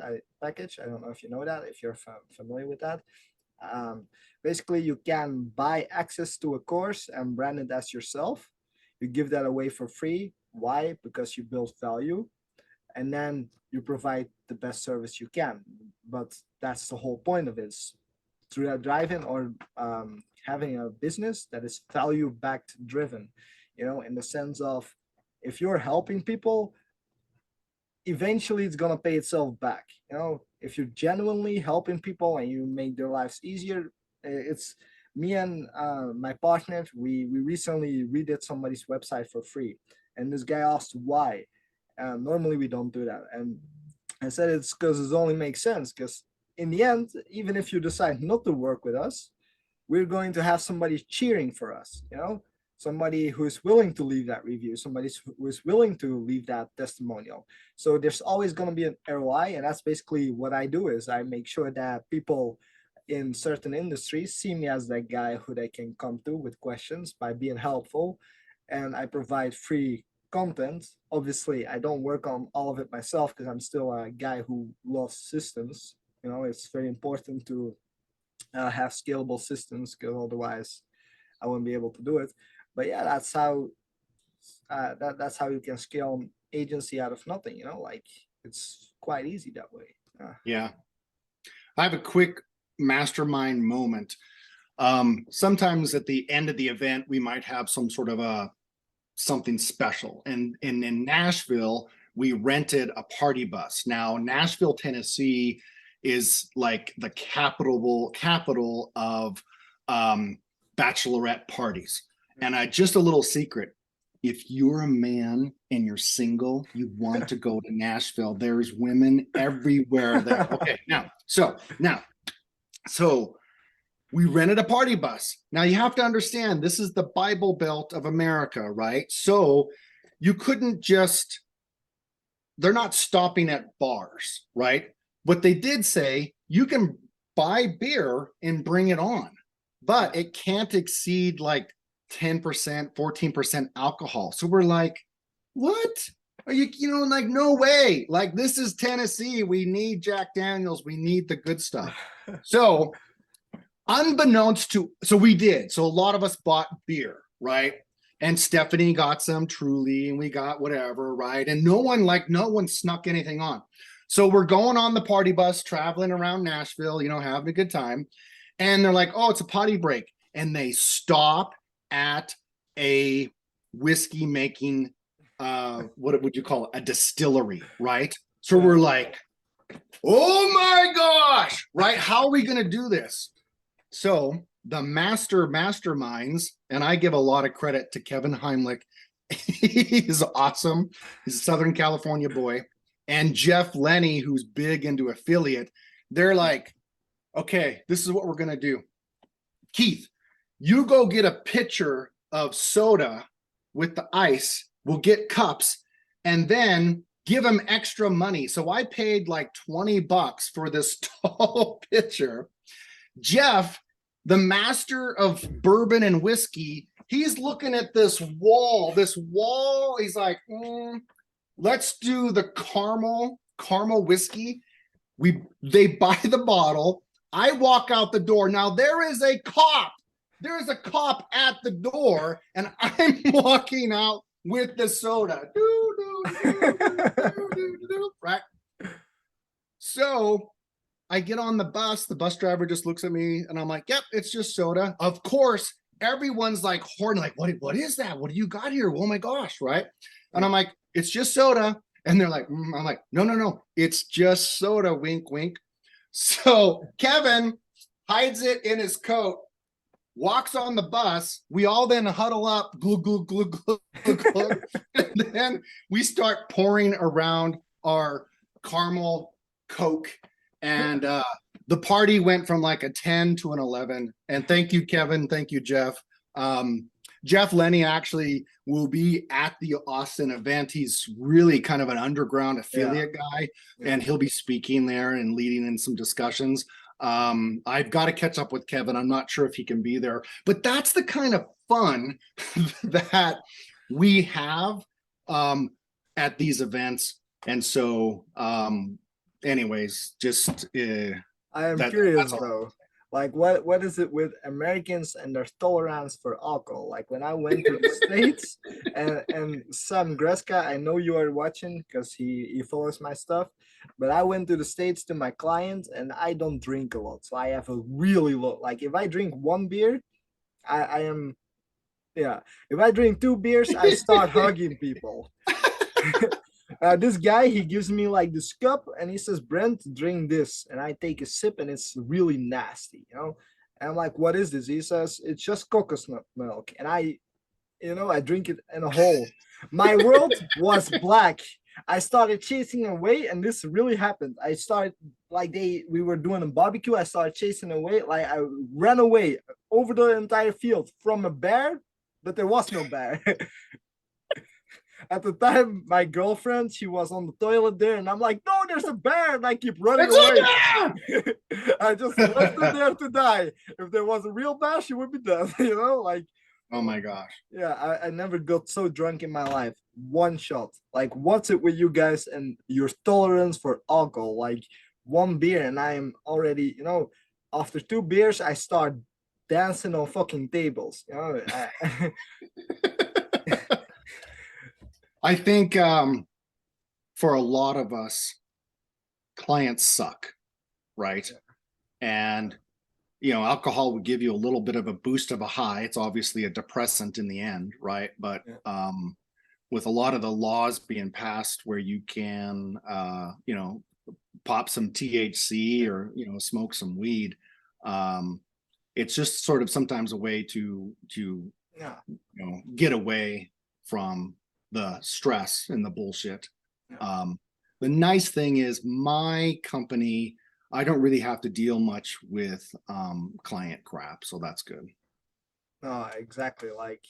I don't know if you know that, if you're familiar with that. Um, Basically, you can buy access to a course and brand it as yourself. You give that away for free. Why? Because you build value, and then you provide the best service you can. But that's the whole point of it. Is through that driving or having a business that is value backed driven, in the sense of if you're helping people, eventually it's going to pay itself back. If you're genuinely helping people and you make their lives easier, it's me and my partner, we recently redid somebody's website for free, and this guy asked why. Normally we don't do that, and I said it's because it only makes sense, because in the end, even if you decide not to work with us, we're going to have somebody cheering for us, somebody who is willing to leave that review, somebody who is willing to leave that testimonial. So there's always going to be an ROI, and that's basically what I do. Is I make sure that people in certain industries see me as that guy who they can come to with questions by being helpful, and I provide free content. Obviously, I don't work on all of it myself because I'm still a guy who loves systems. It's very important to have scalable systems, because otherwise I wouldn't be able to do it. But yeah, that's how you can scale an agency out of nothing. Like it's quite easy that way. Yeah. I have a quick mastermind moment. Sometimes at the end of the event, we might have some sort of something special. And in Nashville, we rented a party bus. Now, Nashville, Tennessee is like the capital of bachelorette parties. And just a little secret: if you're a man and you're single, you want to go to Nashville, there's women everywhere there. Okay, so we rented a party bus. Now you have to understand, this is the Bible Belt of America, right? So you couldn't just, they're not stopping at bars, right? What they did say, you can buy beer and bring it on, but it can't exceed like 10%, 14% alcohol. So we're like, what? Are you, like, no way. Like, this is Tennessee. We need Jack Daniels. We need the good stuff. So unbeknownst to, so we did. So a lot of us bought beer, right? And Stephanie got some Truly, and we got whatever, right? And no one snuck anything on. So we're going on the party bus, traveling around Nashville, having a good time. And they're like, oh, it's a potty break. And they stop at a whiskey making, what would you call it? A distillery, right? So we're like, oh my gosh, right? How are we going to do this? So the masterminds, and I give a lot of credit to Kevin Heimlich. He's awesome. He's a Southern California boy. And Jeff Lenny, who's big into affiliate. They're like, okay, this is what we're going to do. Keith, you go get a pitcher of soda with the ice. We'll get cups and then give them extra money. So I paid like $20 for this tall pitcher. Jeff, the master of bourbon and whiskey, he's looking at this wall. He's like, let's do the caramel whiskey. They buy the bottle. I walk out the door. Now there is a cop. There is a cop at the door, and I'm walking out with the soda. Right. So I get on the bus. The bus driver just looks at me, and I'm like, yep, it's just soda. Of course, everyone's like horny, like, what is that? What do you got here? Oh my gosh, right? And I'm like, it's just soda. And they're like, I'm like, no, it's just soda, wink, wink. So Kevin hides it in his coat, walks on the bus. We all then huddle up, glug, glug, glug, glug, glug, and then we start pouring around our caramel Coke. And the party went from like a 10 to an 11. And thank you, Kevin. Thank you, Jeff. Jeff Lenny actually will be at the Austin event. He's really kind of an underground affiliate guy, and he'll be speaking there and leading in some discussions. I've got to catch up with Kevin. I'm not sure if he can be there, but that's the kind of fun that we have at these events. And so, anyways, just I am that curious, that's all. bro. Like, what is it with Americans and their tolerance for alcohol? Like when I went to the States, and Sam Greska, I know you are watching because he follows my stuff, but I went to the States to my clients, and I don't drink a lot, so I have a really low. Like if I drink one beer, I am, yeah. If I drink two beers, I start hugging people. This guy, he gives me like this cup and he says, Brent, drink this. And I take a sip and it's really nasty, you know? And I'm like, what is this? He says, it's just coconut milk. And I drink it in a hole. My world was black. I started chasing away, and this really happened. I started like we were doing a barbecue. I started chasing away, like I ran away over the entire field from a bear, but there was no bear. At the time, my girlfriend, she was on the toilet there, and I'm like, no, there's a bear, and I keep running away. I just left her there to die. If there was a real bear, she would be dead, like. Oh my gosh. Yeah, I never got so drunk in my life. One shot. Like, what's it with you guys and your tolerance for alcohol? Like, one beer, and I am already, after two beers, I start dancing on fucking tables. I think for a lot of us, clients suck, right? Yeah. And alcohol would give you a little bit of a boost of a high. It's obviously a depressant in the end, right? But with a lot of the laws being passed where you can pop some THC or smoke some weed, it's just sort of sometimes a way to get away from the stress and the bullshit. The nice thing is my company, I don't really have to deal much with client crap, so that's good. No, exactly. Like,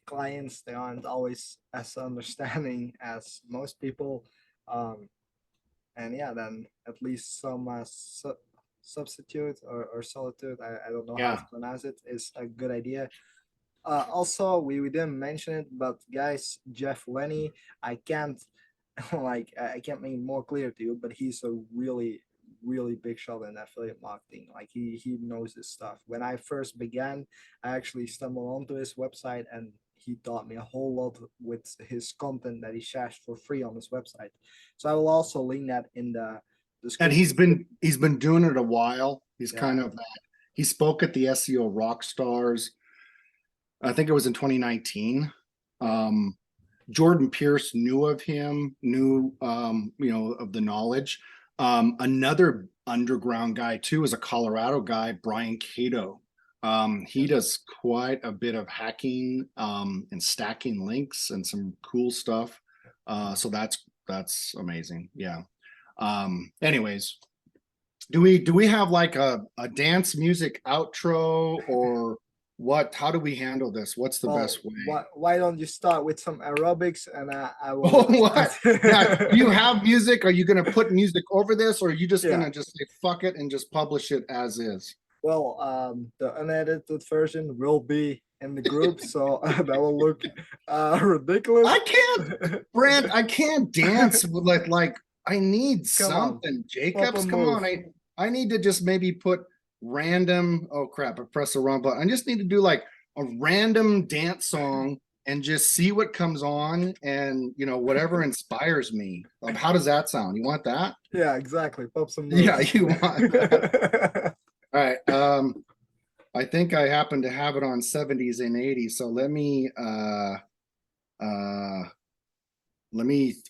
clients, they aren't always as understanding as most people. And yeah, then at least some substitute or solitude, I don't know how Yeah. to pronounce it, is a good idea. Also, we didn't mention it, but guys, Jeff Lenny, I can't I can't make it more clear to you, but he's a really really big shot in affiliate marketing. Like he knows his stuff. When I first began, I actually stumbled onto his website, and he taught me a whole lot with his content that he shares for free on his website. So I will also link that in the And description. he's been doing it a while. He's Yeah. kind of he spoke at the SEO Rock Stars. I think it was in 2019. Jordan Pierce knew of him, of the knowledge. Another underground guy too is a Colorado guy, Brian Cato. He does quite a bit of hacking and stacking links and some cool stuff. So that's amazing. Yeah. Anyways, do we have like a dance music outro or what? How do we handle this? What's the best way? Why don't you start with some aerobics, and I will. Oh, what? Yeah, do you have music? Are you going to put music over this, or are you just Yeah. going to just say fuck it and just publish it as is? Well, the unedited version will be in the group, so that will look ridiculous. I can't, Brent. I can't dance with like I need something. Jacobs, come on. I need to just maybe put random. Oh crap! I pressed the wrong button. I just need to do like a random dance song and just see what comes on, and whatever inspires me. How does that sound? You want that? Yeah, exactly. Pop some moves. Yeah, you want that. All right. I think I happen to have it on 70s and 80s. So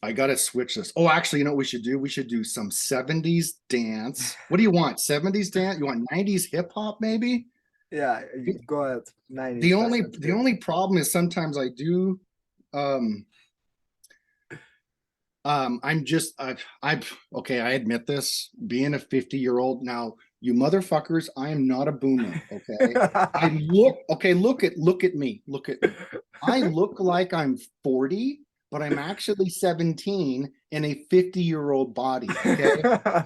I gotta switch this. Oh, actually, you know what we should do? We should do some 70s dance. What do you want? 70s dance? You want 90s hip hop, maybe? Yeah, go ahead. 90s. The only problem is sometimes I do I'm just okay, I admit this, being a 50-year-old now, you motherfuckers, I am not a boomer, okay? Look at me. I look like I'm 40, but I'm actually 17 in a 50-year-old body. Okay.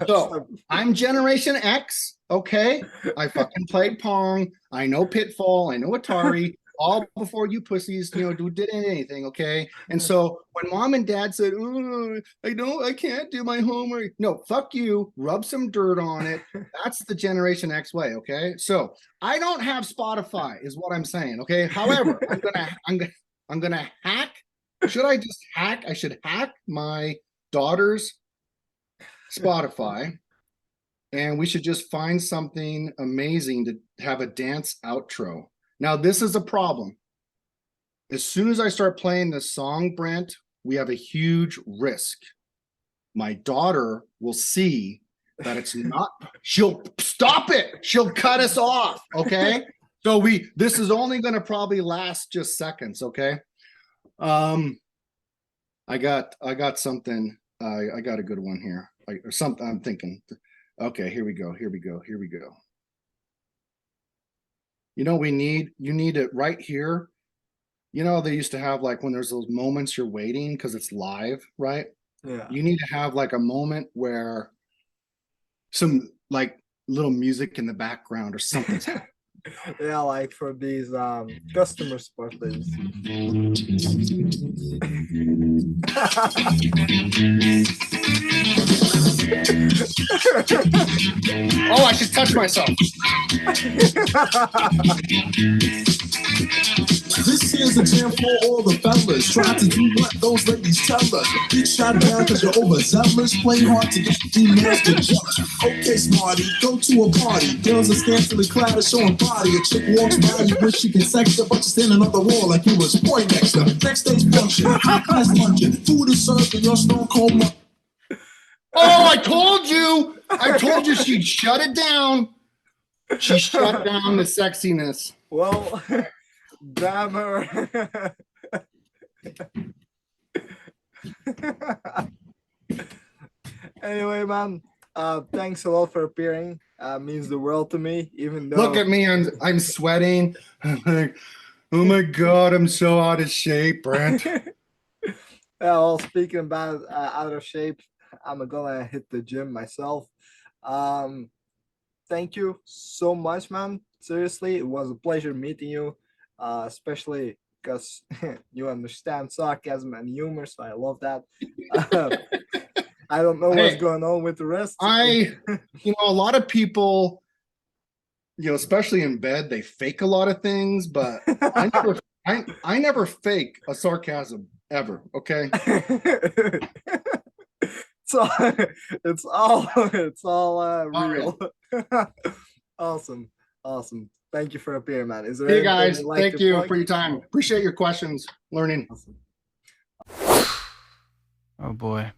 So I'm Generation X. Okay. I fucking played Pong. I know Pitfall. I know Atari. All before you pussies, did anything. Okay. And so when mom and dad said, oh, I can't do my homework. No, fuck you. Rub some dirt on it. That's the Generation X way. Okay. So I don't have Spotify, is what I'm saying. Okay. However, I'm gonna hack. Should I just hack? I should hack my daughter's Spotify, and we should just find something amazing to have a dance outro. Now, this is a problem. As soon as I start playing this song, Brent, we have a huge risk. My daughter will see that it's not, she'll stop it. She'll cut us off. Okay. So this is only going to probably last just seconds. Okay. I got something. I got a good one here. Or something I'm thinking. Okay, here we go. You need it right here. They used to have like when there's those moments you're waiting because it's live, right? Yeah. You need to have like a moment where some like little music in the background or something's happening. Yeah, like for these customer birthdays. Oh, I should touch myself. This here's a jam for all the fellas. Try to do what those ladies tell us. Get shot down because you're overzealous. Play hard to get females to jealous. Okay, smarty, go to a party. Girls are scantily clad and showing body. A chick walks by, you wish you can sex her, but you're standing on the wall like you was Poindexter. Next day's function, class luncheon. Food is served and you're stone cold. Oh, I told you she'd shut it down. She shut down the sexiness. Well, damn her. Anyway, man, thanks a lot for appearing. Means the world to me, even though. Look at me, I'm sweating. I'm like, oh my God, I'm so out of shape, Brent. Well, speaking about out of shape, I'm gonna hit the gym myself. Thank you so much, man. Seriously, it was a pleasure meeting you, especially because you understand sarcasm and humor, so I love that. I don't know what's going on with the rest. A lot of people, especially in bed, they fake a lot of things, but I never fake a sarcasm ever. Okay. So it's all real. Right. Awesome. Thank you for appearing, man. Is there hey guys, thank you plug? For your time. Appreciate your questions, learning. Awesome. Oh boy.